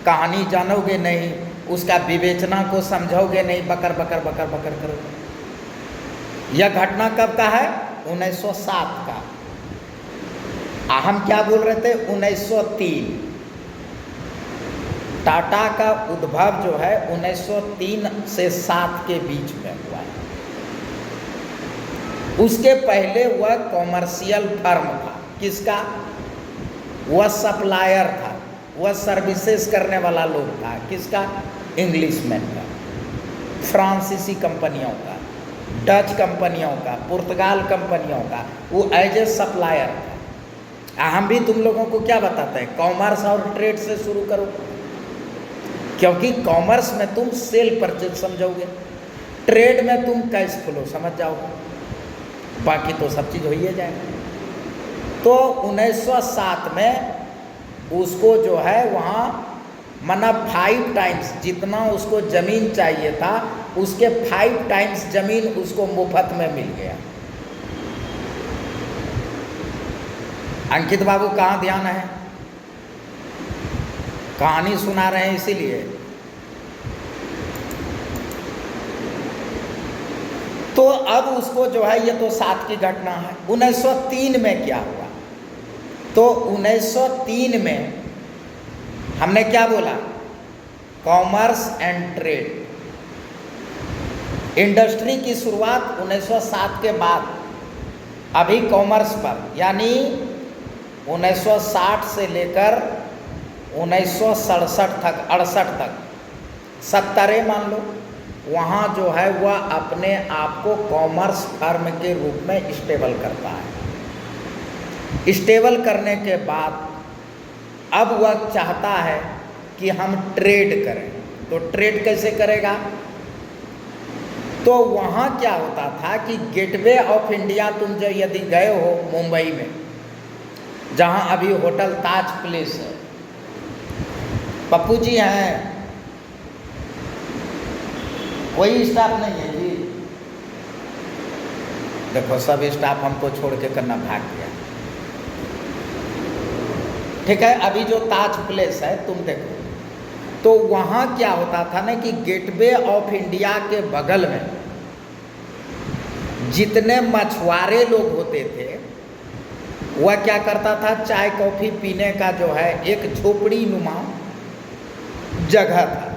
कहानी जानोगे नहीं, उसका विवेचना को समझोगे नहीं, बकर बकर बकर बकर करोगे। यह घटना कब का है? 1907 का। हम क्या बोल रहे थे? 1903। टाटा का उद्भव जो है 1903 से 7 के बीच में हुआ है। उसके पहले वह कॉमर्शियल फर्म था। किसका? वह सप्लायर था, वह सर्विसेज करने वाला लोग था। किसका? इंग्लिशमैन का, फ्रांसीसी कंपनियों का, डच कंपनियों का, पुर्तगाल कंपनियों का, वो एज ए सप्लायर था। हम भी तुम लोगों को क्या बताते हैं, कॉमर्स और ट्रेड से शुरू करो, क्योंकि कॉमर्स में तुम सेल परचेज समझोगे, ट्रेड में तुम कैश फ्लो समझ जाओगे, बाकी तो सब चीज़ हो ही जाएगा। तो 1907 में उसको जो है वहाँ मना 5 टाइम्स जितना उसको ज़मीन चाहिए था, उसके 5 टाइम्स ज़मीन उसको मुफ्त में मिल गया। अंकित बाबू कहाँ ध्यान है? कहानी सुना रहे हैं इसीलिए। तो अब उसको जो है, ये तो 7 की घटना है। 1903 में क्या हुआ? तो 1903 में हमने क्या बोला? कॉमर्स एंड ट्रेड इंडस्ट्री की शुरुआत 1907 के बाद अभी कॉमर्स पर, यानी 1960 से लेकर 1967 तक 68 तक 70 मान लो, वहाँ जो है वह अपने आप को कॉमर्स फर्म के रूप में स्टेबल करता है। स्टेबल करने के बाद अब वह चाहता है कि हम ट्रेड करें। तो ट्रेड कैसे करेगा? तो वहाँ क्या होता था कि गेटवे ऑफ इंडिया, तुम जो यदि गए हो मुंबई में, जहाँ अभी होटल ताज प्लेस है, पप्पू जी हैं, कोई स्टाफ नहीं है जी, देखो सब स्टाफ हमको छोड़ के करना भाग गया। ठीक है, अभी जो ताज प्लेस है तुम देखो, तो वहाँ क्या होता था ना कि गेटवे ऑफ इंडिया के बगल में जितने मछुआरे लोग होते थे, वह क्या करता था, चाय कॉफ़ी पीने का जो है एक झोपड़ी नुमा जगह था।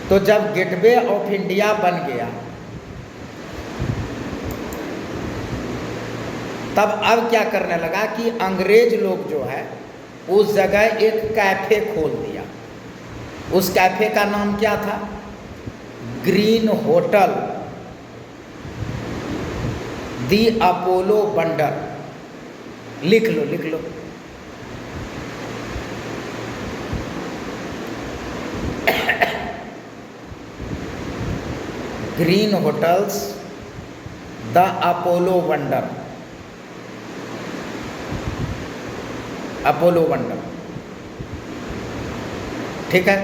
तो जब गेटवे ऑफ इंडिया बन गया, तब अब क्या करने लगा कि अंग्रेज लोग जो है उस जगह एक कैफ़े खोल दिया। उस कैफ़े का नाम क्या था? Green hotel, the Apollo Bunder. लिख लो लिख लो। Green hotels, the Apollo Wonder, Apollo Wonder. ठीक है,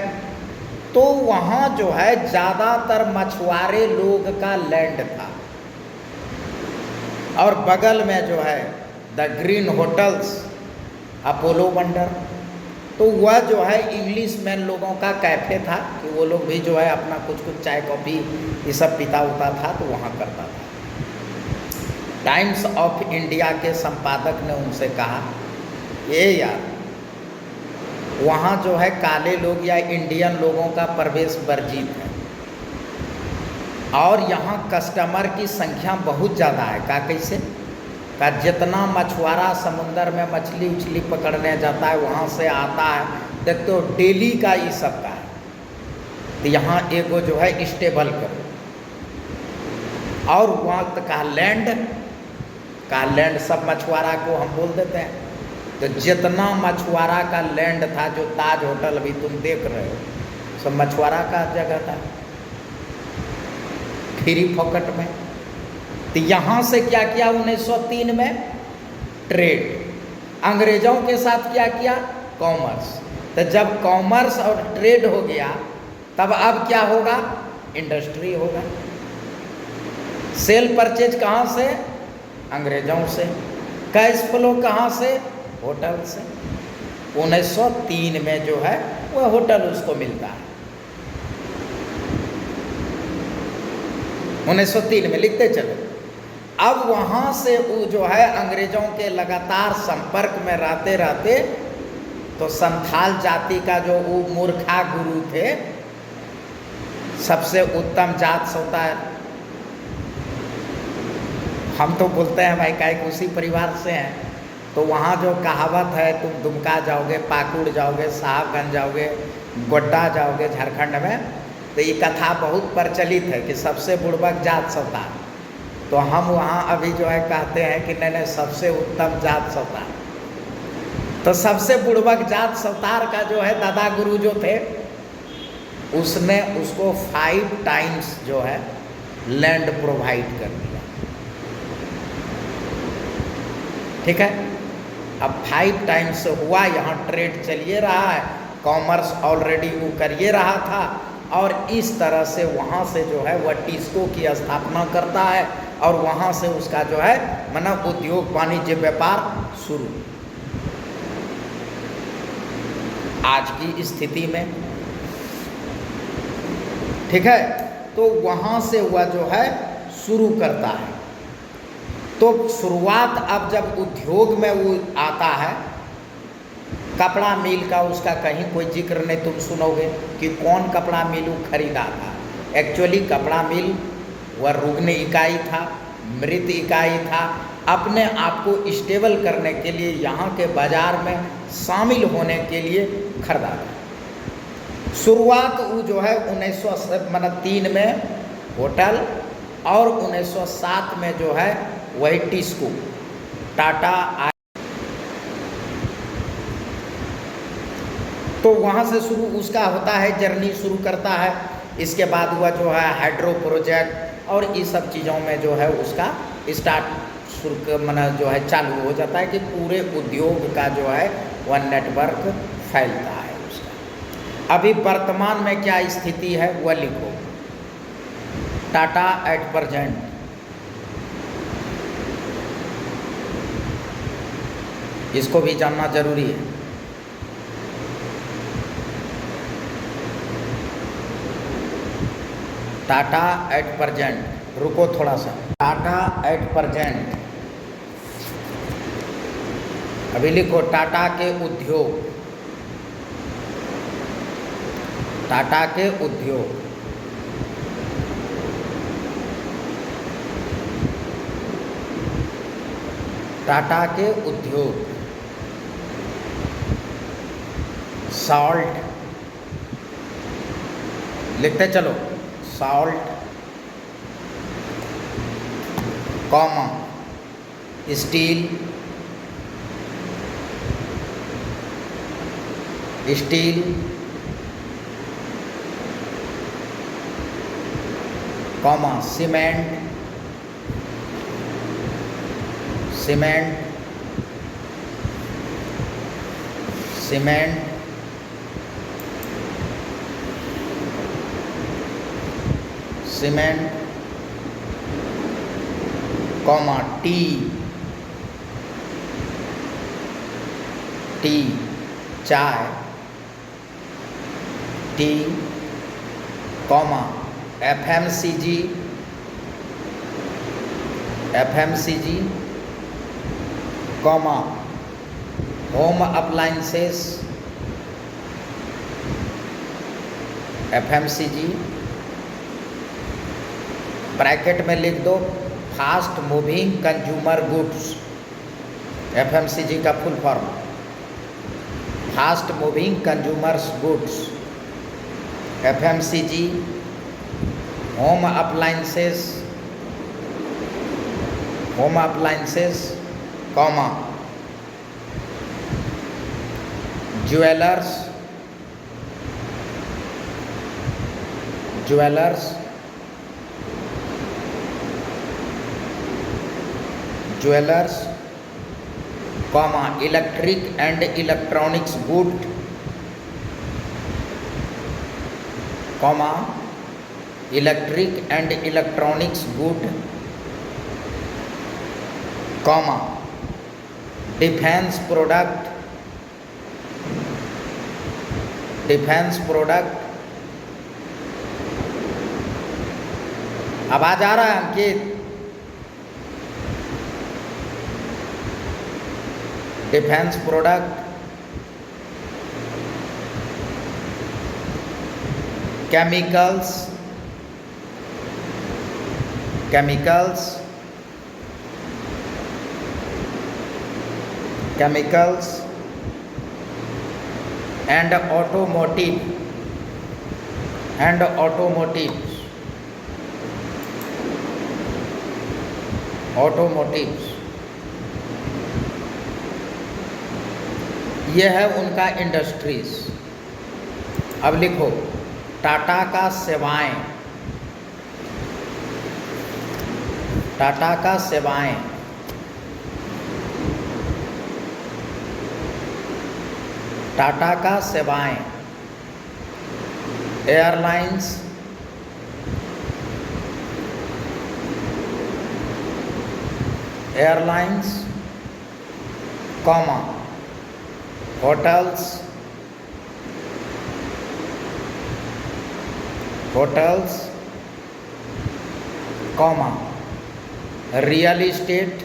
तो वहाँ जो है ज़्यादातर मछुआरे लोग का लैंड था, और बगल में जो है the green hotels, Apollo wonder. तो वह जो है इंग्लिश मैन लोगों का कैफ़े था कि वो लोग भी जो है अपना कुछ कुछ चाय कॉफ़ी ये सब पीता उता था, तो वहाँ करता था। टाइम्स ऑफ इंडिया के संपादक ने उनसे कहा, ये यार वहाँ जो है काले लोग या इंडियन लोगों का प्रवेश वर्जित है, और यहाँ कस्टमर की संख्या बहुत ज़्यादा है। का कैसे? का जितना मछुआरा समुंदर में मछली उछली पकड़ने जाता है, वहाँ से आता है, देखते हो डेली का ये सब का है, तो यहाँ एगो जो है स्टेबल करो। और वहाँ का लैंड सब मछुआरा को हम बोल देते हैं। तो जितना मछुआरा का लैंड था, जो ताज होटल अभी तुम देख रहे हो, सब मछुआरा का जगह था, फ्री फोकट में। तो यहाँ से क्या किया 1903 में? ट्रेड। अंग्रेजों के साथ क्या किया? कॉमर्स। तो जब कॉमर्स और ट्रेड हो गया, तब अब क्या होगा? इंडस्ट्री होगा। सेल परचेज कहाँ से? अंग्रेजों से। कैश फ्लो कहाँ से? होटल से। 1903 में जो है वह होटल उसको मिलता है। 1903 में लिखते चलो। अब वहाँ से वो जो है अंग्रेजों के लगातार संपर्क में रहते रहते, तो संथाल जाति का जो वो मूर्खा गुरु थे, सबसे उत्तम जात होता है, हम तो बोलते हैं भाई का एक उसी परिवार से हैं, तो वहाँ जो कहावत है, तुम दुमका जाओगे, पाकुड़ जाओगे, साहबगंज जाओगे, गोड्डा जाओगे झारखंड में, तो ये कथा बहुत प्रचलित है कि सबसे बुड़बक जात सौतार। तो हम वहाँ अभी जो है कहते हैं कि नहीं नहीं, सबसे उत्तम जात सौतार। तो सबसे बुड़बक जात सौतार का जो है दादा गुरु जो थे, उसने उसको 5 टाइम्स जो है लैंड प्रोवाइड कर दिया। ठीक है, अब 5 टाइम्स से हुआ, यहाँ ट्रेड चलिए रहा है, कॉमर्स ऑलरेडी वो करिए रहा था, और इस तरह से वहाँ से जो है वह टिस्को की स्थापना करता है, और वहाँ से उसका जो है मतलब उद्योग वाणिज्य व्यापार शुरू। आज की स्थिति में ठीक है, तो वहाँ से वह जो है शुरू करता है। तो शुरुआत अब जब उद्योग में वो आता है, कपड़ा मिल का उसका कहीं कोई जिक्र नहीं तुम सुनोगे कि कौन कपड़ा मिल खरीदा था। एक्चुअली कपड़ा मिल वह रुग्ण इकाई था, मृत इकाई था, अपने आप को स्टेबल करने के लिए यहाँ के बाज़ार में शामिल होने के लिए खरीदा था। शुरुआत वो जो है 1903 में होटल, और 1907 में जो है वही टिस्को टाटा। तो वहाँ से शुरू उसका होता है, जर्नी शुरू करता है। इसके बाद हुआ जो है हाइड्रो प्रोजेक्ट, और ये सब चीज़ों में जो है उसका स्टार्ट शुरू मना जो है चालू हो जाता है कि पूरे उद्योग का जो है वह नेटवर्क फैलता है उसका। अभी वर्तमान में क्या स्थिति है वह लिखो, टाटा एट प्रेजेंट। इसको भी जानना जरूरी है। टाटा एट प्रेजेंट, रुको थोड़ा सा, टाटा एट प्रेजेंट अभी लिखो, टाटा के उद्योग, टाटा के उद्योग, टाटा के उद्योग, सॉल्ट लिखते चलो, salt comma steel, steel comma cement, cement, cement, cement comma tea, tea चाय, tea comma FMCG, FMCG comma home appliances, FMCG bracket में लिख दो fast moving consumer goods, FMCG का full form fast moving consumers goods, FMCG home appliances, home appliances comma jewellers, jewellers, jewellers comma electric and electronics good comma electric and electronics good comma defence product, defence product. आवाज आ रहा है अंकित? Defence product, chemicals, chemicals chemicals and automotives ये है उनका इंडस्ट्रीज। अब लिखो टाटा का सेवाएं, टाटा का सेवाएं, टाटा का सेवाएं, airlines, airlines, comma hotels, hotels, comma real estate,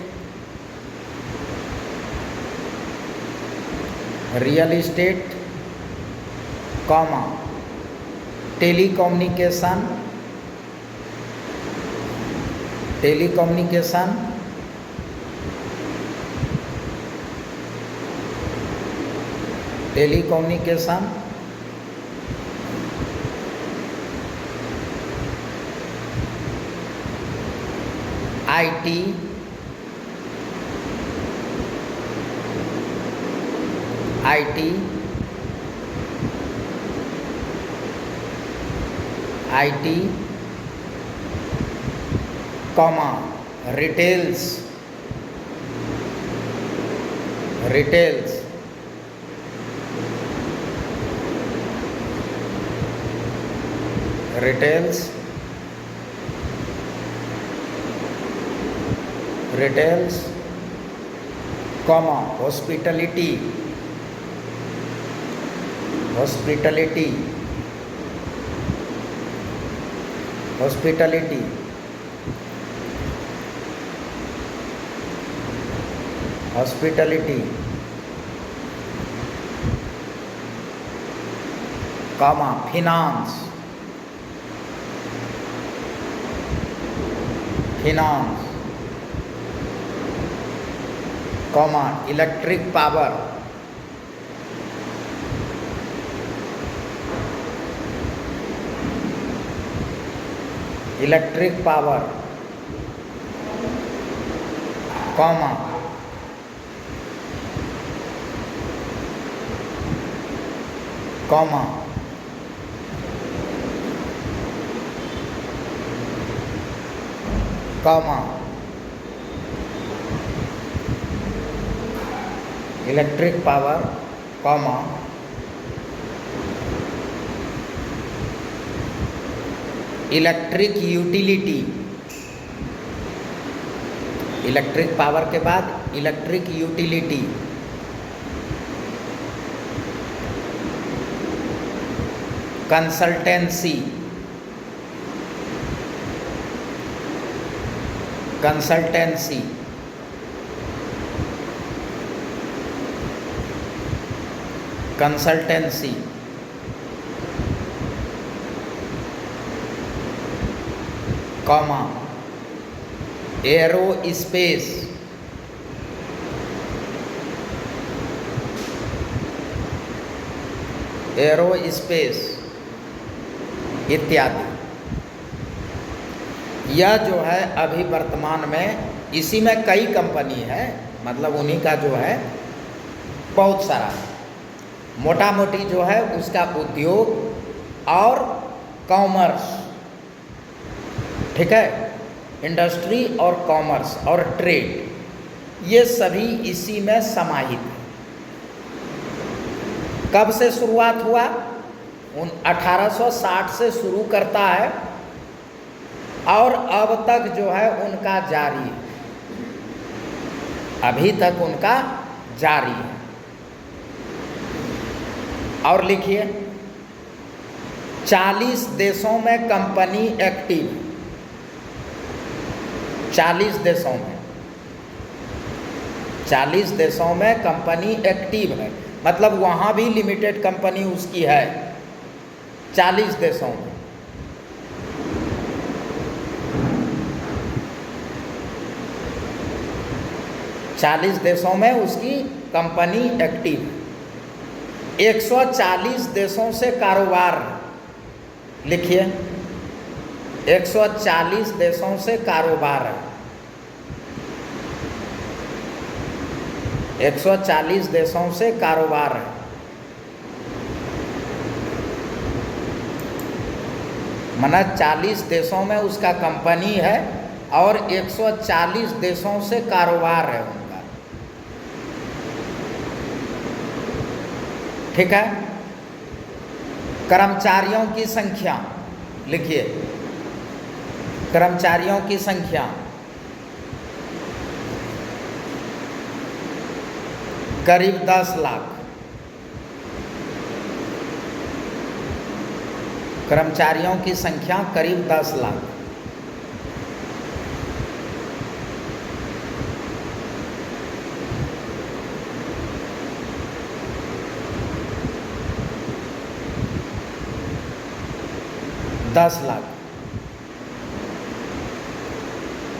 real estate, comma telecommunication, telecommunication, telecommunication, IT, IT, IT, comma retails, retails, retails, retails, comma hospitality, hospitality, hospitality, hospitality, comma finance, finance, comma electric power, electric power, comma comma comma electric power, comma electric utility, electric power के बाद electric utility, consultancy, consultancy, consultancy, comma aerospace, aerospace इत्यादि। यह जो है अभी वर्तमान में इसी में कई कंपनी है, मतलब उन्हीं का जो है बहुत सारा मोटा मोटी जो है उसका उद्योग और कॉमर्स, ठीक है, इंडस्ट्री और कॉमर्स और ट्रेड, ये सभी इसी में समाहित है। कब से शुरुआत हुआ? 1860 से शुरू करता है और अब तक जो है उनका जारी है, अभी तक उनका जारी है। और लिखिए 40 देशों में कंपनी एक्टिव है, 40 देशों में, 40 देशों में कंपनी एक्टिव है, मतलब वहाँ भी लिमिटेड कंपनी उसकी है 40 देशों में। 40 देशों में उसकी कंपनी एक्टिव, 140 देशों से कारोबार, लिखिए 140 देशों से कारोबार है, 140 देशों से कारोबार है। माना 40 देशों में उसका कंपनी है और 140 देशों से कारोबार है उनका, ठीक है। कर्मचारियों की संख्या लिखिए, कर्मचारियों की संख्या करीब 10 लाख, कर्मचारियों की संख्या करीब 10 lakh. $10 lakh.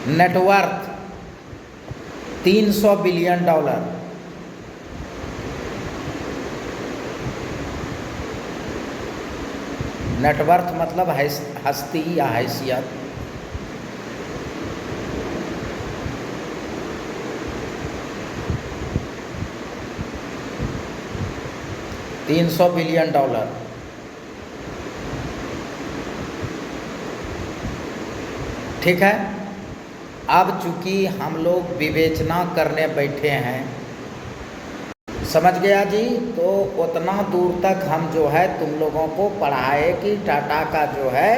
Net worth $300 billion. Net worth मतलब हस्ती या हैसियत। $300 बिलियन। ठीक है। अब चूंकि हम लोग विवेचना करने बैठे हैं, समझ गया जी, तो उतना दूर तक हम जो है तुम लोगों को पढ़ाए कि टाटा का जो है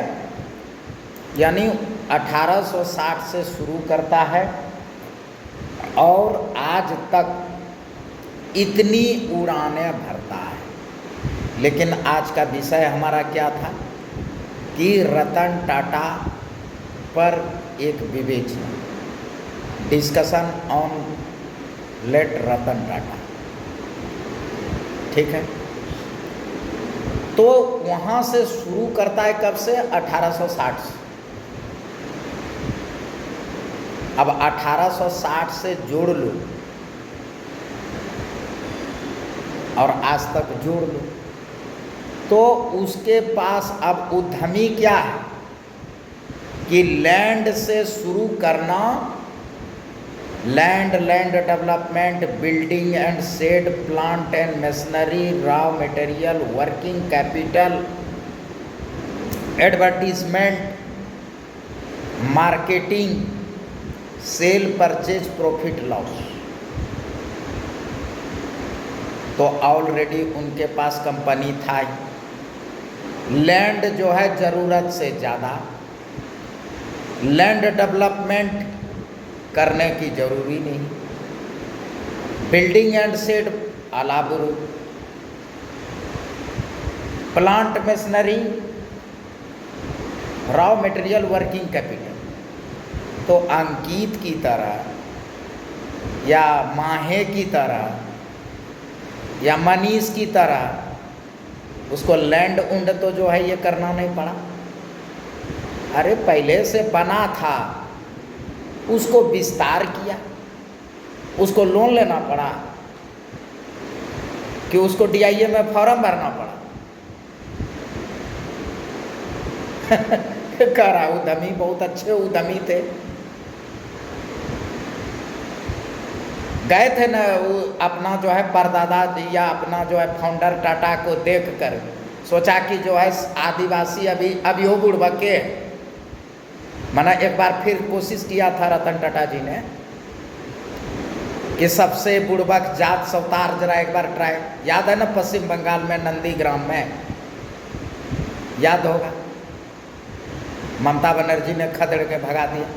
यानी 1860 से शुरू करता है और आज तक इतनी उड़ानें भरता है। लेकिन आज का विषय हमारा क्या था कि रतन टाटा पर एक विवेचना, discussion on late Ratan Tata, ठीक है। तो वहाँ से शुरू करता है, कब से? 1860 से। अब 1860 से जोड़ लो और आज तक जोड़ लो, तो उसके पास अब उद्यमी क्या है कि लैंड से शुरू करना, land development, building and shed, plant and machinery, raw material, working capital, advertisement, marketing, sale, purchase, profit loss. तो ऑलरेडी उनके पास कंपनी था। लैंड जो है ज़रूरत से ज़्यादा, लैंड डेवलपमेंट करने की जरूरी नहीं, बिल्डिंग एंड शेड अलाबुरु, plant machinery, raw material, working capital. तो अंकित की तरह या माहे की तरह या मनीष की तरह उसको लैंड उंड तो जो है ये करना नहीं पड़ा। अरे पहले से बना था, उसको विस्तार किया, उसको लोन लेना पड़ा कि उसको DIA में फॉर्म भरना पड़ा। कह रहा उद्यमी बहुत अच्छे उद्यमी थे, गए थे ना वो अपना जो है परदादा या अपना जो है फाउंडर टाटा को देखकर सोचा कि जो है आदिवासी अभी वो बुड़बके है। माना एक बार फिर कोशिश किया था रतन टाटा जी ने कि सबसे बुड़बक जात सवतार जरा एक बार ट्राई, याद है ना पश्चिम बंगाल में नंदीग्राम में, याद होगा, ममता बनर्जी ने खदेड़ के भगा दिया।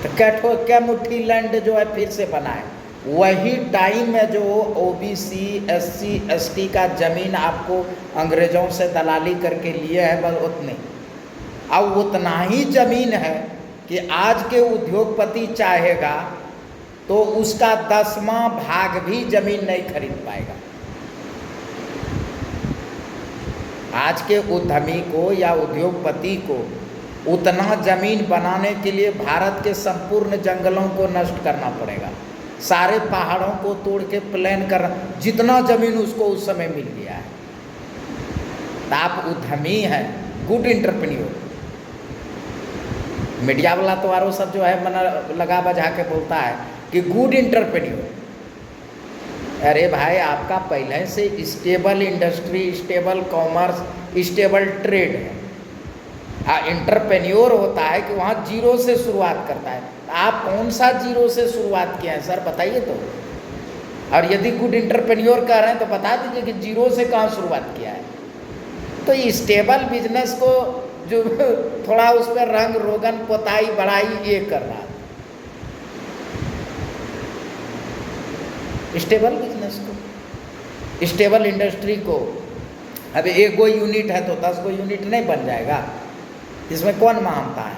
तो क्या मुट्ठी लैंड जो है फिर से बनाए। वही टाइम में जो OBC SC ST का जमीन आपको अंग्रेजों से दलाली करके लिए है, बस उतने, अब उतना ही जमीन है कि आज के उद्योगपति चाहेगा तो उसका 10वां भाग भी जमीन नहीं खरीद पाएगा। आज के उद्यमी को या उद्योगपति को उतना जमीन बनाने के लिए भारत के संपूर्ण जंगलों को नष्ट करना पड़ेगा, सारे पहाड़ों को तोड़ के प्लान कर, जितना जमीन उसको उस समय मिल गया है। तो आप उद्यमी हैं, गुड एंटरप्रेन्योर। मीडिया वाला तो आरो सब जो है मना लगा बजा के बोलता है कि गुड एंटरप्रेन्योर। अरे भाई, आपका पहले से stable industry, stable commerce, stable trade है। एंटरप्रेन्योर होता है कि वहाँ जीरो से शुरुआत करता है। आप कौन सा जीरो से शुरुआत किया है सर, बताइए तो। और यदि गुड एंटरप्रेन्योर कह रहे हैं तो बता दीजिए कि जीरो से कहाँ शुरुआत किया है। तो स्टेबल बिजनेस को जो थोड़ा उस पर रंग रोगन पोताई बढ़ाई ये कर रहा है, स्टेबल बिजनेस को, स्टेबल इंडस्ट्री को। अब एक गो यूनिट है तो 10 गो यूनिट नहीं बन जाएगा, इसमें कौन महानता है?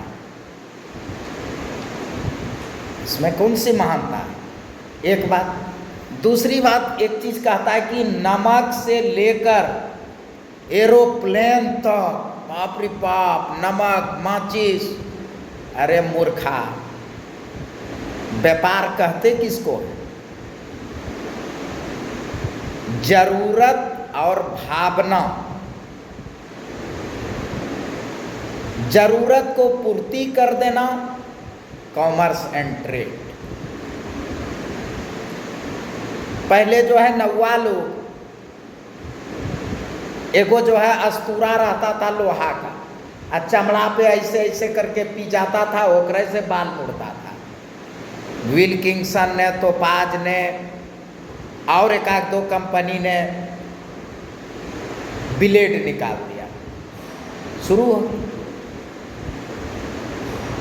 इसमें कौन सी महानता है? एक बात। दूसरी बात, एक चीज कहता है कि नमक से लेकर एरोप्लेन तक, बाप रे बाप, नमक, माचिस। अरे मूर्खा, व्यापार कहते किसको है? जरूरत और भावना, जरूरत को पूर्ति कर देना, कॉमर्स एंड ट्रेड। पहले जो है नौवा लोग, एगो जो है अस्तूरा रहता था लोहा का, और चमड़ा पे ऐसे ऐसे करके पी जाता था, ओकरे से बाल मुड़ता था। विल्किंसन ने, तोपाज ने और एक आध दो कंपनी ने ब्लेड निकाल दिया, शुरू हो।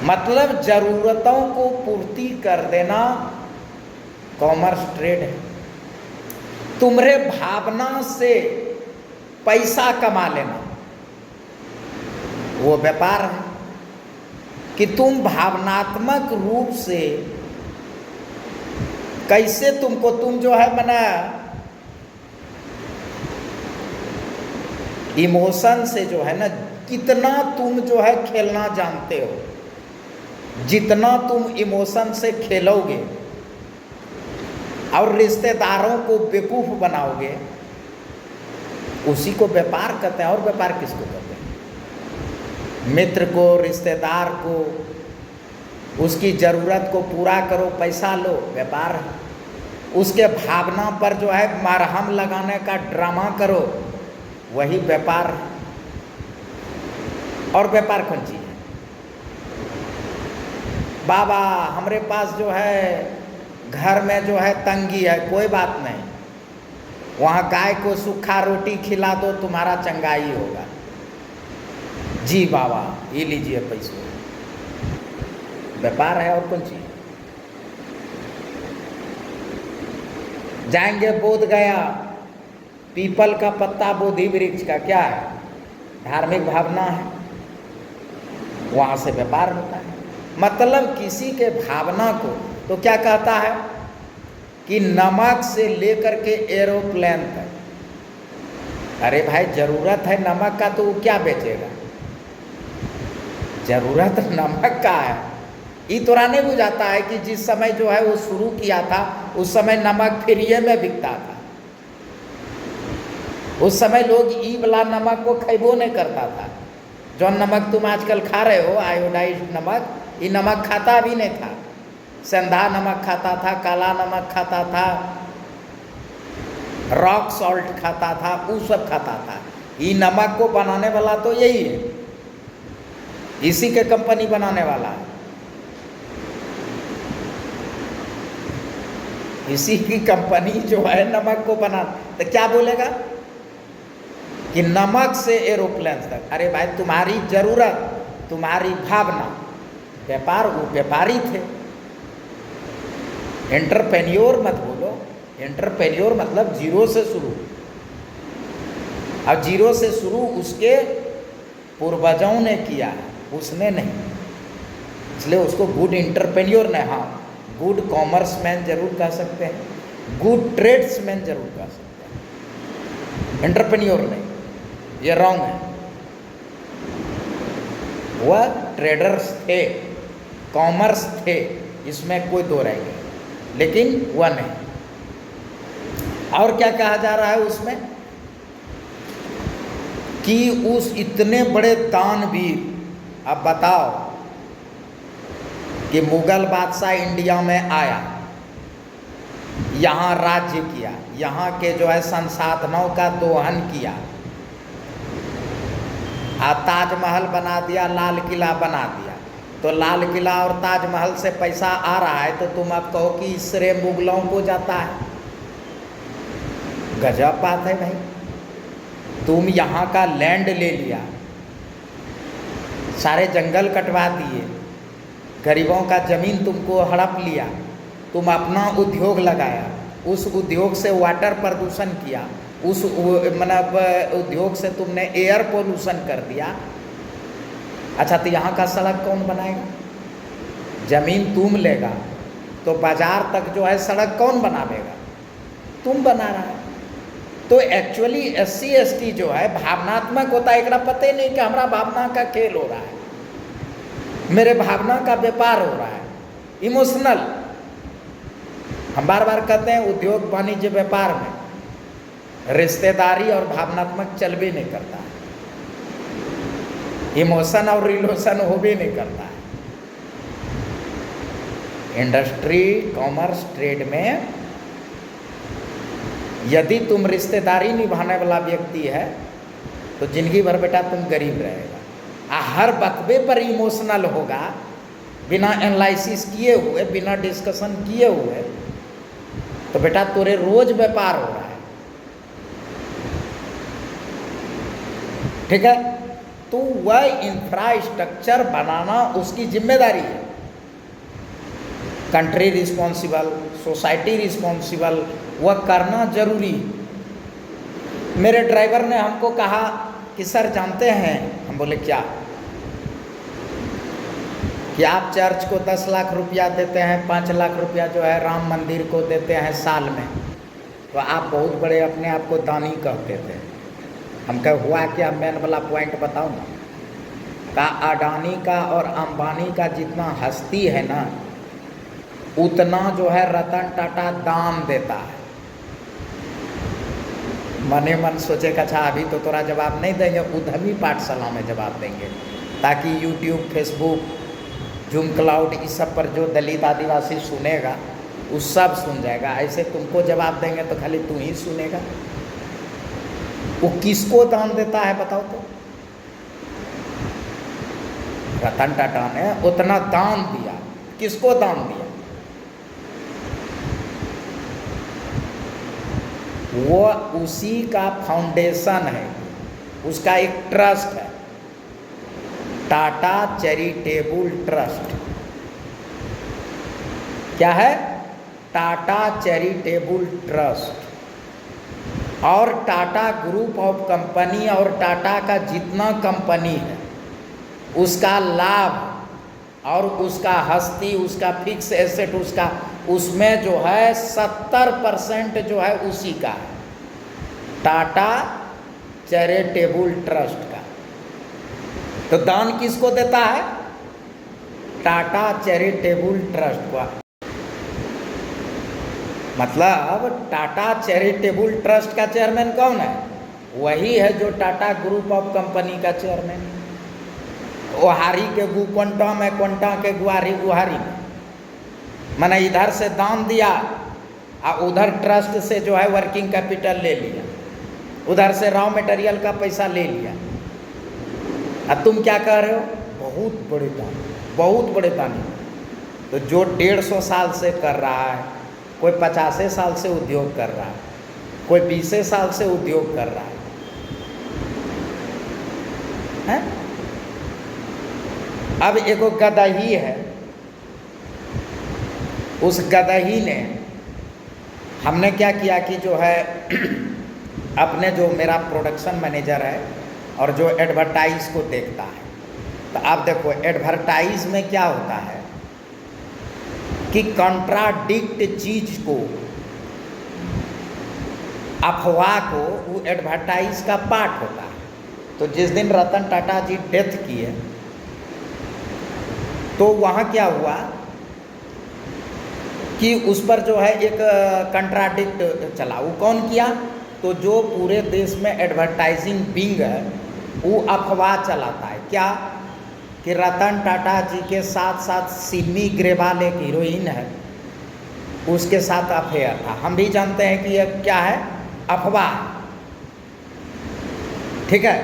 मतलब जरूरतों को पूर्ति कर देना कॉमर्स ट्रेड है। तुम्हारे भावना से पैसा कमा लेना वो व्यापार है। कि तुम भावनात्मक रूप से कैसे तुम जो है मना इमोशन से जो है ना, कितना तुम जो है खेलना जानते हो, जितना तुम इमोशन से खेलोगे और रिश्तेदारों को बेवकूफ बनाओगे, उसी को व्यापार कहते हैं। और व्यापार किसको कहते हैं? मित्र को, रिश्तेदार को, उसकी ज़रूरत को पूरा करो, पैसा लो, व्यापार है। उसके भावना पर जो है मरहम लगाने का ड्रामा करो, वही व्यापार है। और व्यापार कौन चीज़ है? बाबा हमारे पास जो है घर में जो है तंगी है, कोई बात नहीं, वहाँ गाय को सूखा रोटी खिला दो, तुम्हारा चंगाई होगा। जी बाबा, ये लीजिए पैसे, व्यापार है। और कौन चीज? जाएंगे बोध गया, पीपल का पत्ता बोधि वृक्ष का क्या है? धार्मिक भावना है, वहाँ से व्यापार होता है। मतलब किसी के भावना को तो क्या कहता है कि नमक से लेकर के एरोप्लेन तक। अरे भाई, जरूरत है नमक का तो वो क्या बेचेगा? जरूरत नमक का है। ये थोड़ा नहीं बुझाता है कि जिस समय जो है वो शुरू किया था, उस समय नमक फ्री में बिकता था। उस समय लोग ई वाला नमक को खैबो नहीं करता था। जो नमक तुम आजकल खा रहे हो, आयोडाइज्ड नमक, ये नमक खाता भी नहीं था। संधा नमक खाता था, काला नमक खाता था, रॉक सॉल्ट खाता था, वो सब खाता था। ये नमक को बनाने वाला तो यही है, इसी के कंपनी बनाने वाला है, इसी की कंपनी जो है नमक को बना। तो क्या बोलेगा कि नमक से एरोप्लेन तक। अरे भाई, तुम्हारी जरूरत, तुम्हारी भावना, व्यापार, वो व्यापारी थे। एंटरप्रेन्योर मत बोलो। एंटरप्रेन्योर मतलब जीरो से शुरू। अब जीरो से शुरू उसके पूर्वजों ने किया है, उसने नहीं, इसलिए उसको गुड एंटरप्रेन्योर ने, हाँ गुड कॉमर्समैन जरूर कह सकते हैं, गुड ट्रेड्समैन जरूर कह सकते हैं, एंटरप्रेन्योर नहीं। ये रॉन्ग है। वह ट्रेडर्स थे, कॉमर्स थे, इसमें कोई दो राय नहीं, लेकिन वह नहीं। और क्या कहा जा रहा है उसमें कि उस इतने बड़े दानवीर, अब बताओ कि मुगल बादशाह इंडिया में आया, यहाँ राज्य किया, यहाँ के जो है संसाधनों का दोहन किया, ताजमहल बना दिया, लाल किला बना दिया। तो लाल किला और ताजमहल से पैसा आ रहा है तो तुम अब कहो कि श्रेय मुगलों को जाता है। गजब बात है भाई। तुम यहाँ का लैंड ले लिया, सारे जंगल कटवा दिए, गरीबों का ज़मीन तुमको हड़प लिया, तुम अपना उद्योग लगाया, उस उद्योग से वाटर प्रदूषण किया, उस मतलब उद्योग से तुमने एयर पोल्यूशन कर दिया। अच्छा, तो यहाँ का सड़क कौन बनाएगा? ज़मीन तुम लेगा तो बाजार तक जो है सड़क कौन बनावेगा? तुम बना रहा है। तो एक्चुअली SC ST जो है भावनात्मक होता है, एकरा पता ही नहीं कि हमारा भावना का खेल हो रहा है, मेरे भावना का व्यापार हो रहा है, इमोशनल। हम बार बार कहते हैं उद्योग वाणिज्य व्यापार में रिश्तेदारी और भावनात्मक चल भी नहीं करता है, इमोशन और रिलेशन हो भी नहीं करता है। इंडस्ट्री, कॉमर्स, ट्रेड में यदि तुम रिश्तेदारी निभाने वाला व्यक्ति है तो जिंदगी भर बेटा तुम गरीब रहेगा। हर बकबे पर इमोशनल होगा, बिना एनालिसिस किए हुए, बिना डिस्कशन किए हुए, तो बेटा तोरे रोज व्यापार हो रहा है। ठीक है, तो वह इंफ्रास्ट्रक्चर बनाना उसकी जिम्मेदारी है। कंट्री रिस्पॉन्सिबल, सोसाइटी रिस्पॉन्सिबल, वह करना जरूरी। मेरे ड्राइवर ने हमको कहा कि सर जानते हैं, हम बोले क्या, कि आप चर्च को 10 लाख रुपया देते हैं, 5 लाख रुपया जो है राम मंदिर को देते हैं साल में, तो आप बहुत बड़े अपने आप को दानी कहते थे। हम कहे हुआ क्या, मेन वाला पॉइंट बताओ ना। का अडानी का और अंबानी का जितना हस्ती है ना, उतना जो है रतन टाटा दान देता है। मने मन सोचे कि अच्छा अभी तो थोड़ा जवाब नहीं देंगे, उद्यमी पाठशाला में जवाब देंगे, ताकि यूट्यूब, फेसबुक, जूम क्लाउड इस सब पर जो दलित आदिवासी सुनेगा वो सब सुन जाएगा। ऐसे तुमको जवाब देंगे तो खाली तू ही सुनेगा। वो किसको दान देता है बताओ तो? रतन टाटा ने उतना दान दिया, किसको दान दिया? वो उसी का फाउंडेशन है, उसका एक ट्रस्ट है, टाटा चैरिटेबल ट्रस्ट। क्या है? Tata charitable trust. और टाटा ग्रुप ऑफ कंपनी और टाटा का जितना कंपनी है उसका लाभ और उसका हस्ती, उसका फिक्स एसेट, उसका उसमें जो है 70% जो है उसी का है, टाटा चैरिटेबल ट्रस्ट का। तो दान किसको देता है? टाटा चैरिटेबल ट्रस्ट को। मतलब टाटा चैरिटेबल ट्रस्ट का चेयरमैन कौन है? वही है जो टाटा ग्रुप ऑफ कंपनी का चेयरमैन है। ओहारी के गु कोंटा में, कोंटा के गुहारी गुहारी में, मैंने इधर से दान दिया और उधर ट्रस्ट से जो है वर्किंग कैपिटल ले लिया, उधर से रॉ मटेरियल का पैसा ले लिया। अब तुम क्या कह रहे हो? बहुत बड़े दान, बहुत बड़े दान। तो जो 150 साल से कर रहा है, कोई 50 साल से उद्योग कर रहा है, कोई 20 साल से उद्योग कर रहा है? अब एक गदही है, उस गदही ने, हमने क्या किया कि जो है अपने जो मेरा प्रोडक्शन मैनेजर है और जो एडवर्टाइज को देखता है, तो आप देखो एडवर्टाइज में क्या होता है कि कॉन्ट्राडिक्ट चीज को, अफवाह को, वो एडवर्टाइज का पार्ट होता है। तो जिस दिन रतन टाटा जी डेथ किए तो वहाँ क्या हुआ कि उस पर जो है एक कंट्राडिक्ट चला। वो कौन किया? तो जो पूरे देश में एडवर्टाइजिंग विंग है वो अफवाह चलाता है। क्या? कि रतन टाटा जी के साथ साथ सिमी ग्रेवाल एक हीरोइन है, उसके साथ अफेयर था। हम भी जानते हैं कि यह क्या है, अफवाह, ठीक है,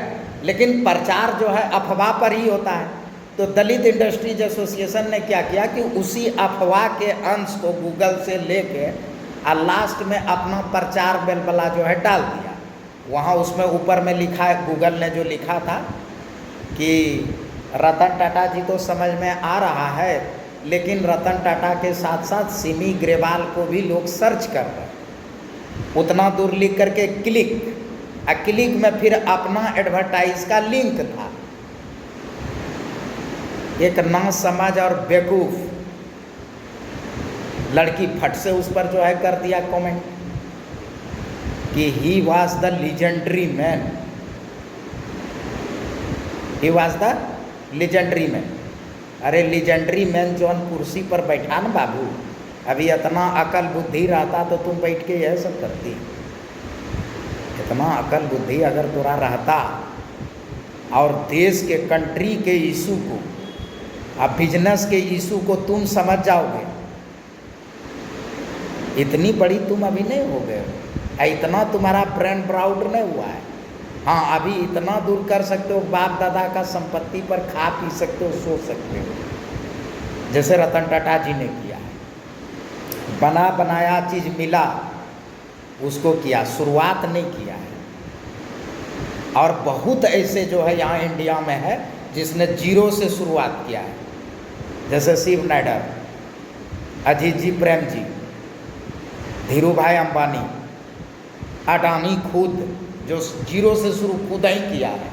लेकिन प्रचार जो है अफवाह पर ही होता है। तो दलित इंडस्ट्रीज एसोसिएशन ने क्या किया कि उसी अफवाह के अंश को गूगल से लेके और लास्ट में अपना प्रचार बेलबला जो है डाल दिया। वहाँ उसमें ऊपर में लिखा है, गूगल ने जो लिखा था कि रतन टाटा जी तो समझ में आ रहा है, लेकिन रतन टाटा के साथ साथ सिमी ग्रेवाल को भी लोग सर्च कर रहे हैं। उतना दूर लिख करके क्लिक में फिर अपना एडवर्टाइज का लिंक था। एक नासमझ और बेवकूफ लड़की फट से उस पर जो है कर दिया कमेंट कि he was the legendary man, he was the legendary man. अरे लीजेंडरी मैन जौन कुर्सी पर बैठा न बाबू, अभी इतना अकल बुद्धि रहता तो तुम बैठ के यह सब करती। इतना अकल बुद्धि अगर तोरा रहता और देश के कंट्री के इशू को, अब बिजनेस के इशू को तुम समझ जाओगे, इतनी बड़ी तुम अभी नहीं हो गए हो, इतना तुम्हारा ब्रेन ब्राउड नहीं हुआ है। हाँ, अभी इतना दूर कर सकते हो, बाप दादा का संपत्ति पर खा पी सकते हो, सो सकते हो, जैसे रतन टाटा जी ने किया है। बना बनाया चीज़ मिला उसको किया, शुरुआत नहीं किया है। और बहुत ऐसे जो है यहाँ इंडिया में है जिसने जीरो से शुरुआत किया है, जैसे शिव नायडर, अजीत जी प्रेम जी, धीरू भाई अंबानी, अडानी खुद जो जीरो से शुरू खुद ही किया है।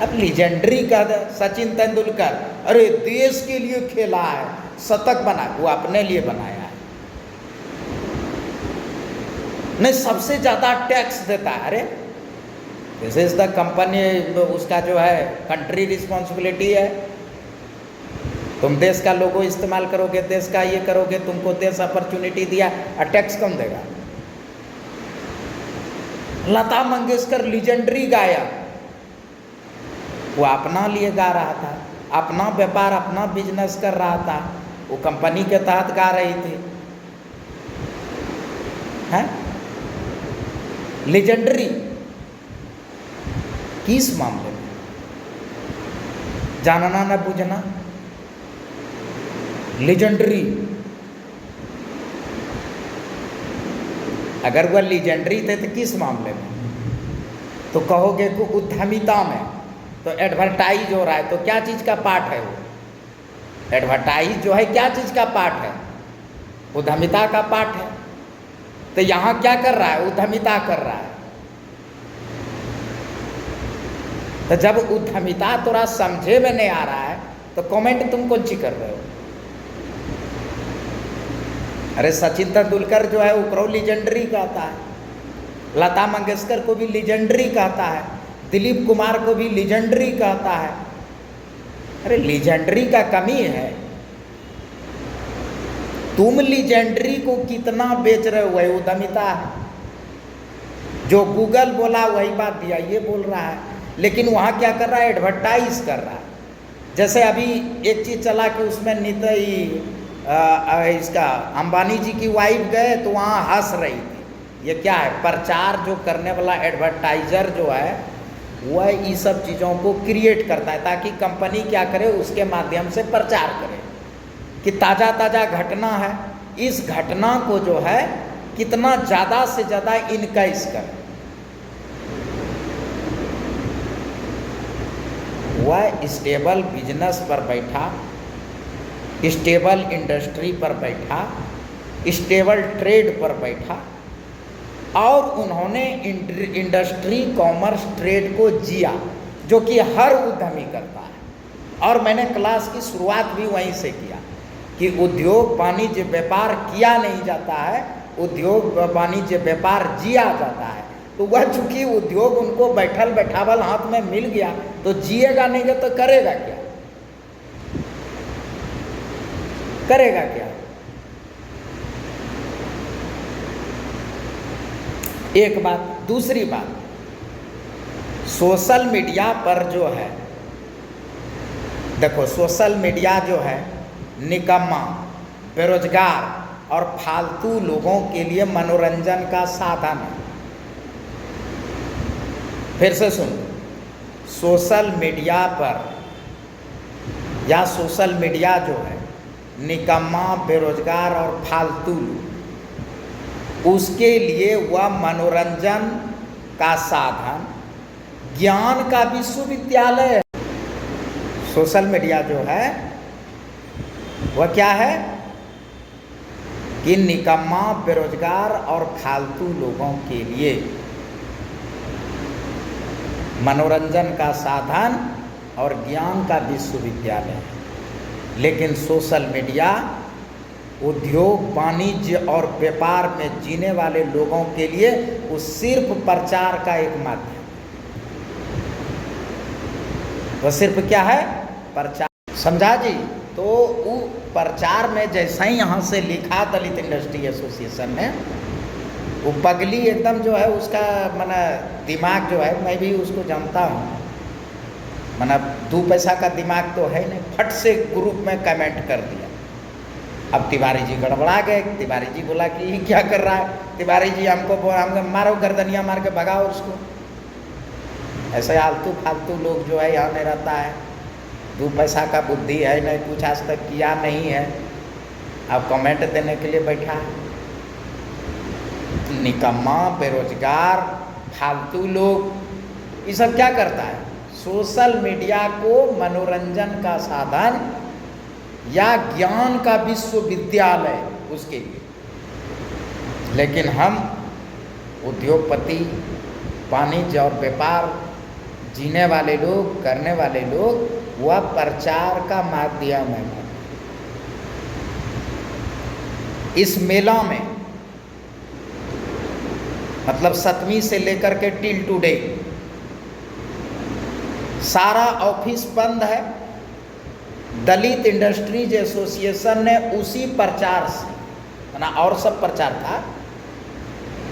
अब लीजेंडरी का सचिन तेंदुलकर, अरे देश के लिए खेला है, शतक बना, वो अपने लिए बनाया है, नहीं सबसे ज़्यादा टैक्स देता है। अरे दिस इज द कंपनी, उसका जो है कंट्री रिस्पॉन्सिबिलिटी है। तुम देश का लोगो इस्तेमाल करोगे, देश का ये करोगे, तुमको देश अपॉर्चुनिटी दिया और टैक्स कम देगा। लता मंगेशकर लीजेंडरी गायक, वो अपना लिए गा रहा था, अपना व्यापार अपना बिजनेस कर रहा था, वो कंपनी के तहत गा रही थी, हैं? लीजेंडरी किस मामले में? जानना न पूछना, लीजेंडरी। अगर वह लीजेंडरी थे तो किस मामले में? तो कहोगे कि उद्यमिता में, तो एडवर्टाइज हो रहा है, तो क्या चीज़ का पार्ट है वो? एडवर्टाइज जो है क्या चीज़ का पार्ट है? उद्यमिता का पार्ट है। तो यहाँ क्या कर रहा है? उद्यमिता कर रहा है। तो जब उद्यमिता थोड़ा समझे में नहीं आ रहा है तो कमेंट तुम कौन सी कर रहे हो? अरे सचिन तेंदुलकर जो है वो लीजेंडरी कहता है, लता मंगेशकर को भी लीजेंडरी कहता है, दिलीप कुमार को भी लीजेंडरी कहता है। अरे लीजेंडरी का कमी है, तुम लीजेंडरी को कितना बेच रहे हो? वही उद्यमिता है। जो गूगल बोला वही बात दिया, ये बोल रहा है, लेकिन वहाँ क्या कर रहा है? एडवर्टाइज कर रहा है। जैसे अभी एक चीज़ चला कि उसमें नितई इसका अंबानी जी की वाइफ गए तो वहाँ हंस रही थी। ये क्या है? प्रचार जो करने वाला एडवर्टाइजर जो है वह ये सब चीज़ों को क्रिएट करता है ताकि कंपनी क्या करे, उसके माध्यम से प्रचार करे कि ताज़ा ताज़ा घटना है, इस घटना को जो है कितना ज़्यादा से ज़्यादा इनकैश करे। वह स्टेबल बिजनेस पर बैठा, स्टेबल इंडस्ट्री पर बैठा, स्टेबल ट्रेड पर बैठा और उन्होंने इंडस्ट्री, कॉमर्स, ट्रेड को जिया, जो कि हर उद्यमी करता है। और मैंने क्लास की शुरुआत भी वहीं से किया कि उद्योग वाणिज्य व्यापार किया नहीं जाता है, उद्योग वाणिज्य व्यापार जिया जाता है। तो वह चूँकि उद्योग उनको बैठल बैठावल हाथ में मिल गया तो जिएगा नहीं तो करेगा क्या? करेगा क्या? एक बात। दूसरी बात, सोशल मीडिया पर जो है, देखो सोशल मीडिया जो है निकम्मा, बेरोजगार और फालतू लोगों के लिए मनोरंजन का साधन है। फिर से सुन, सोशल मीडिया पर या सोशल मीडिया जो है निकम्मा, बेरोजगार और फालतू, उसके लिए वह मनोरंजन का साधन, ज्ञान का विश्वविद्यालय है। सोशल मीडिया जो है वह क्या है कि निकम्मा, बेरोजगार और फालतू लोगों के लिए मनोरंजन का साधन और ज्ञान का विश्वविद्यालय है। लेकिन सोशल मीडिया उद्योग, वाणिज्य और व्यापार में जीने वाले लोगों के लिए वो सिर्फ प्रचार का एक माध्यम, वो सिर्फ क्या है? प्रचार। समझा जी? तो वो प्रचार में जैसा ही यहाँ से लिखा दलित इंडस्ट्री एसोसिएशन ने, वो पगली एकदम जो है उसका मना दिमाग जो है, मैं भी उसको जानता हूँ, मना 2 पैसा का दिमाग तो है नहीं, फट से ग्रुप में कमेंट कर दिया। अब तिवारी जी गड़बड़ा गए। तिवारी जी बोला कि ये क्या कर रहा है? तिवारी जी हमको मारो, गर्दनिया मार के भगाओ उसको। ऐसे आलतू फालतू लोग जो है यहाँ नहीं रहता है, 2 पैसा का बुद्धि है नहीं, कुछ आज तक किया नहीं है, अब कमेंट देने के लिए बैठा है। निकम्मा, बेरोजगार, फालतू लोग, ये सब क्या करता है? सोशल मीडिया को मनोरंजन का साधन या ज्ञान का विश्वविद्यालय उसके लिए। लेकिन हम उद्योगपति, वाणिज्य और व्यापार जीने वाले लोग, करने वाले लोग, वह प्रचार का माध्यम है। इस मेला में मतलब 7वीं से लेकर के टिल टुडे सारा ऑफिस बंद है। दलित इंडस्ट्रीज एसोसिएशन ने उसी प्रचार से ना, और सब प्रचार था,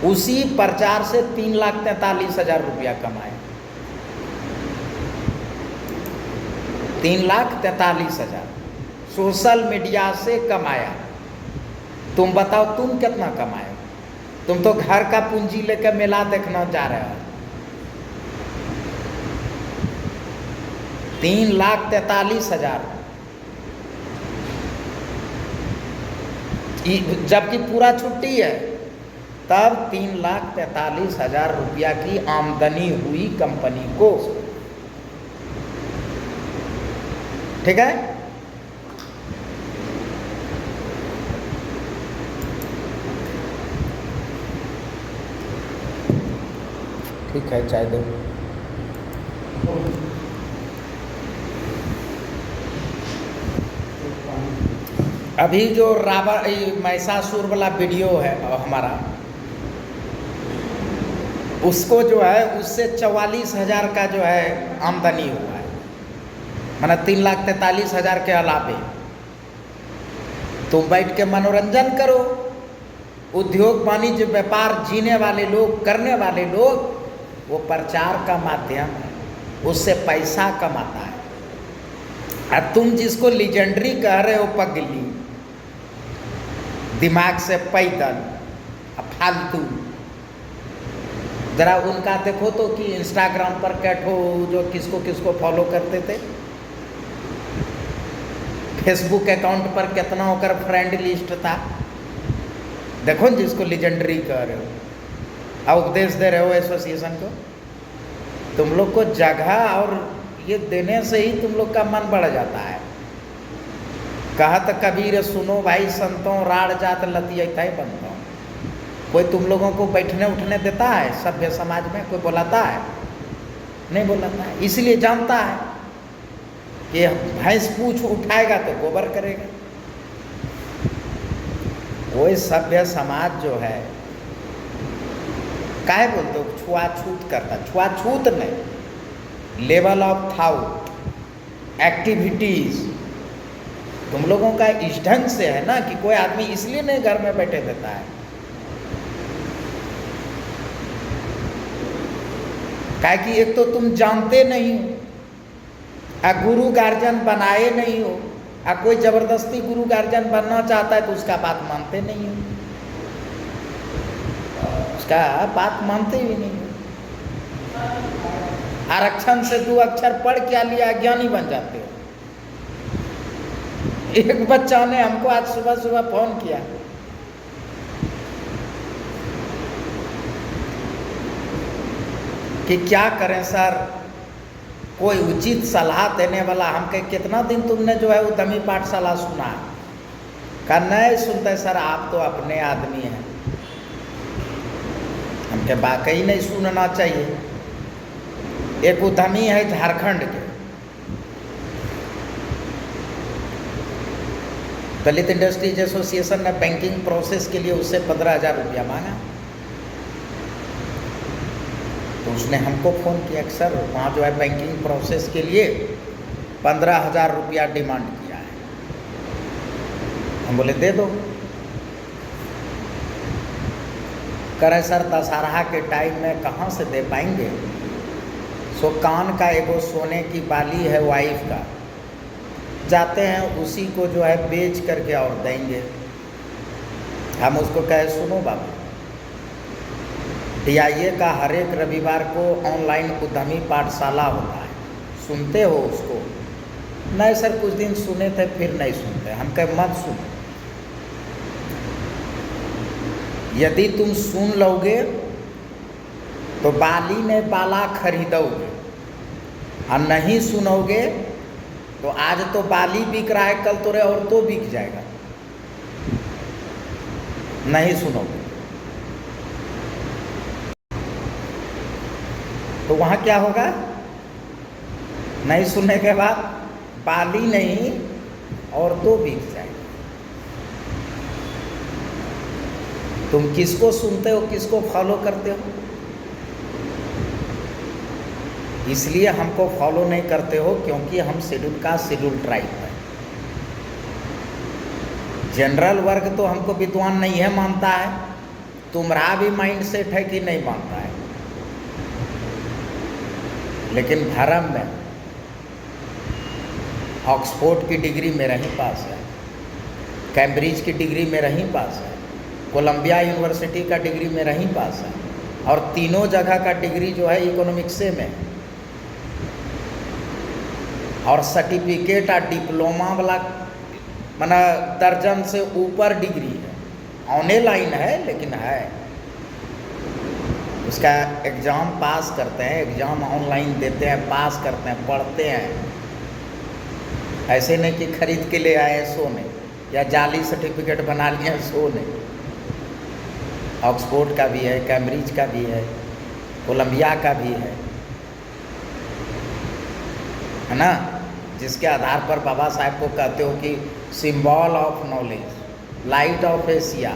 उसी प्रचार से 3,43,000 रुपया कमाए। 3,43,000 सोशल मीडिया से कमाया। तुम बताओ तुम कितना कमाए? तुम तो घर का पूंजी लेकर मेला देखना जा रहे हो। 3,43,000, जबकि पूरा छुट्टी है, तब 3,43,000 रुपया की आमदनी हुई कंपनी को। ठीक है? ठीक है, चाय दो। अभी जो महिषासुर वाला वीडियो है हमारा, उसको जो है उससे 44,000 का जो है आमदनी हुआ है, माना 3,43,000 के अलावे। तुम बैठ के मनोरंजन करो। उद्योग, वाणिज्य, व्यापार जीने वाले लोग, करने वाले लोग, वो प्रचार का माध्यम है, उससे पैसा कमाता है। और तुम जिसको लीजेंडरी कह रहे हो, पगली, दिमाग से पैदल, फालतू, जरा उनका देखो तो कि इंस्टाग्राम पर कैठो जो किसको किसको फॉलो करते थे, फेसबुक अकाउंट पर कितना होकर फ्रेंड लिस्ट था। देखो जिसको लीजेंडरी कह रहे हो और उपदेश दे रहे हो एसोसिएशन को, तुम लोग को जगह और ये देने से ही तुम लोग का मन बढ़ जाता है। कहत कबीर सुनो भाई संतों, राड़ जात लतियत है बनता। कोई तुम लोगों को बैठने उठने देता है सभ्य समाज में? कोई बुलाता है? नहीं बुलाता है। इसलिए जानता है कि भैंस पूछ उठाएगा तो गोबर करेगा। वही सभ्य समाज जो है, काहे बोलते हो छुआछूत करता? छुआछूत नहीं, लेवल ऑफ थाउट, एक्टिविटीज, तुम लोगों का इस ढंग से है ना कि कोई आदमी इसलिए नहीं घर में बैठे देता है, काहे कि एक तो तुम जानते नहीं हो, गुरु गार्जियन बनाए नहीं हो, कोई जबरदस्ती गुरु गार्जियन बनना चाहता है तो उसका बात मानते नहीं हो, उसका बात मानते भी नहीं हो। आरक्षण से 2 अक्षर पढ़ क्या लिया, ज्ञानी बन जाते हो। एक बच्चा ने हमको आज सुबह सुबह फोन किया, कि क्या करें सर, कोई उचित सलाह देने वाला। हम कहे कितना दिन तुमने जो है उद्यमी पाठशाला सुना है? कहा नहीं सुनते सर, आप तो अपने आदमी हैं। हम कहे वाकई नहीं सुनना चाहिए। एक उद्यमी है झारखंड के, दलित इंडस्ट्रीज एसोसिएशन ने बैंकिंग प्रोसेस के लिए उससे 15,000 रुपया मांगा। तो उसने हमको फ़ोन किया कि सर वहाँ जो है बैंकिंग प्रोसेस के लिए 15,000 रुपया डिमांड किया है। हम बोले दे दो। कह रहे सर दशहरा के टाइम में कहाँ से दे पाएंगे, सो कान का एगो सोने की बाली है वाइफ का, जाते हैं उसी को जो है बेच करके और देंगे। हम उसको कहे सुनो बाबू, DIA का हर एक रविवार को ऑनलाइन उद्यमी पाठशाला होता है, सुनते हो उसको? नहीं सर कुछ दिन सुने थे फिर नहीं सुनते। हम कहे मत सुनो, यदि तुम सुन लोगे तो बाली ने बाला खरीदोगे, और नहीं सुनोगे तो आज तो बाली बिक रहा है, कल तो और तो बिक जाएगा। नहीं सुनोगे तो वहाँ क्या होगा? नहीं सुनने के बाद बाली नहीं और तो बिक जाएगा। तुम किसको सुनते हो, किसको फॉलो करते हो? इसलिए हमको फॉलो नहीं करते हो क्योंकि हम शेड्यूल का शेड्यूल ट्राइब है। जनरल वर्ग तो हमको विद्वान नहीं है मानता है, तुम्हारा भी माइंड सेट है कि नहीं मानता है। लेकिन धर्म में ऑक्सफोर्ड की डिग्री मेरा ही पास है, कैम्ब्रिज की डिग्री मेरा ही पास है, कोलंबिया यूनिवर्सिटी का डिग्री मेरा ही पास है, और तीनों जगह का डिग्री जो है इकोनॉमिक्से में, और सर्टिफिकेट और डिप्लोमा वाला माना दर्जन से ऊपर डिग्री है। ऑनलाइन है लेकिन है, उसका एग्ज़ाम पास करते हैं, एग्ज़ाम ऑनलाइन देते हैं, पास करते हैं, पढ़ते हैं। ऐसे नहीं कि खरीद के ले आए सो नहीं, या जाली सर्टिफिकेट बना लिए सो नहीं। ऑक्सफोर्ड का भी है, कैम्ब्रिज का भी है, कोलंबिया का भी है ना, जिसके आधार पर बाबा साहब को कहते हो कि symbol of knowledge, light of Asia.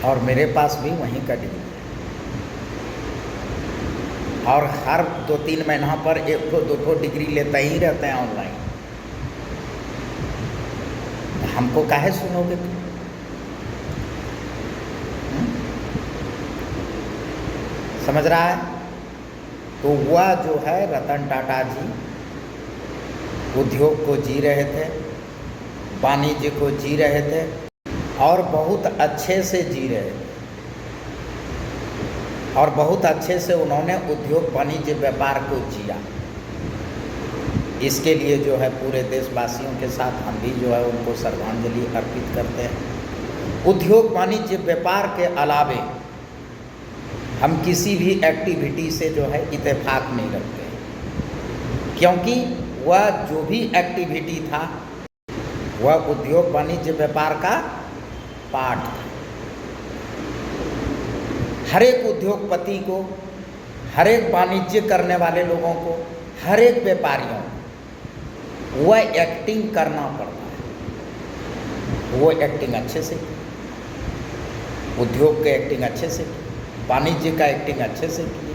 और मेरे पास भी वहीं का डिग्री है, और हर 2-3 महीना पर 1-2 डिग्री लेते ही रहते हैं ऑनलाइन। हमको काहे सुनोगे तुम? समझ रहा है? तो वह जो है रतन टाटा जी उद्योग को जी रहे थे, वाणिज्य को जी रहे थे, और बहुत अच्छे से जी रहे थे, और बहुत अच्छे से उन्होंने उद्योग वाणिज्य व्यापार को जिया। इसके लिए जो है पूरे देशवासियों के साथ हम भी जो है उनको श्रद्धांजलि अर्पित करते हैं। उद्योग वाणिज्य व्यापार के अलावे हम किसी भी एक्टिविटी से जो है इत्तेफाक नहीं रखते, क्योंकि वह जो भी एक्टिविटी था वह उद्योग वाणिज्य व्यापार का पार्ट था। हर एक उद्योगपति को, हर एक वाणिज्य करने वाले लोगों को, हर एक व्यापारियों को वह एक्टिंग करना पड़ता है। वो एक्टिंग अच्छे से, उद्योग के एक्टिंग अच्छे से, वाणिज्य का एक्टिंग अच्छे से किए,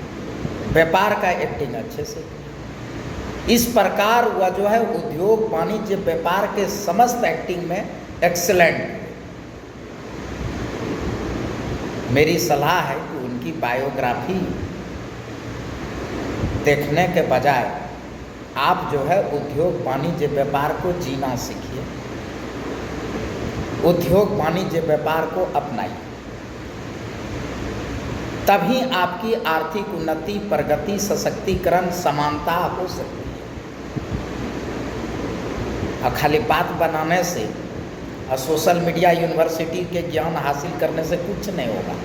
व्यापार का एक्टिंग अच्छे से किए। इस प्रकार वह जो है उद्योग वाणिज्य व्यापार के समस्त एक्टिंग में एक्सीलेंट। मेरी सलाह है कि उनकी बायोग्राफी देखने के बजाय आप जो है उद्योग वाणिज्य व्यापार को जीना सीखिए, उद्योग वाणिज्य व्यापार को अपनाइए, तभी आपकी आर्थिक उन्नति, प्रगति, सशक्तिकरण, समानता हो सकती है। और खाली बात बनाने से और सोशल मीडिया यूनिवर्सिटी के ज्ञान हासिल करने से कुछ नहीं होगा।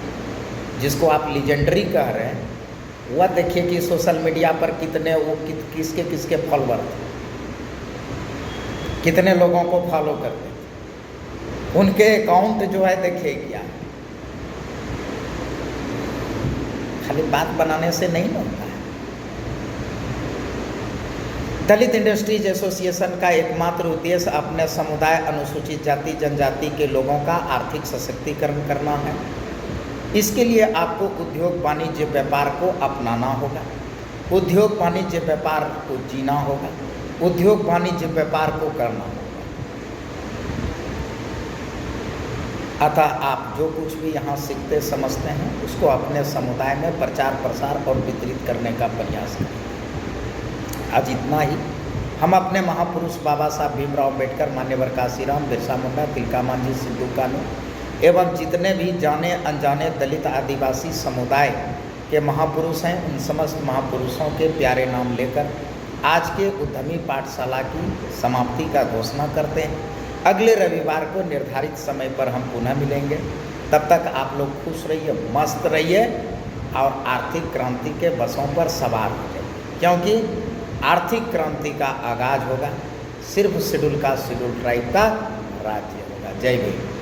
जिसको आप लीजेंडरी कह रहे हैं वह देखिए कि सोशल मीडिया पर कितने किसके किसके फॉलोअर थे, कितने लोगों को फॉलो करते थे, उनके अकाउंट जो है देखिए क्या है। खाली बात बनाने से नहीं होता है। दलित इंडस्ट्रीज एसोसिएशन का एकमात्र उद्देश्य अपने समुदाय, अनुसूचित जाति जनजाति के लोगों का आर्थिक सशक्तिकरण करना है। इसके लिए आपको उद्योग वाणिज्य व्यापार को अपनाना होगा, उद्योग वाणिज्य व्यापार को जीना होगा, उद्योग वाणिज्य व्यापार को करना होगा। अतः आप जो कुछ भी यहाँ सीखते समझते हैं उसको अपने समुदाय में प्रचार प्रसार और वितरित करने का प्रयास करें। आज इतना ही। हम अपने महापुरुष बाबा साहब भीमराव अम्बेडकर, मान्यवर काशीराम, बिरसा मुंडा, तिलका मांझी, सिद्धू कानू एवं जितने भी जाने अनजाने दलित आदिवासी समुदाय के महापुरुष हैं, उन समस्त महापुरुषों के प्यारे नाम लेकर आज के उद्यमी पाठशाला की समाप्ति का घोषणा करते हैं। अगले रविवार को निर्धारित समय पर हम पुनः मिलेंगे। तब तक आप लोग खुश रहिए, मस्त रहिए और आर्थिक क्रांति के बसों पर सवार हो जाइए, क्योंकि आर्थिक क्रांति का आगाज होगा सिर्फ शेड्यूल कास्ट शेड्यूल ट्राइब का राज्य होगा। जय भीम।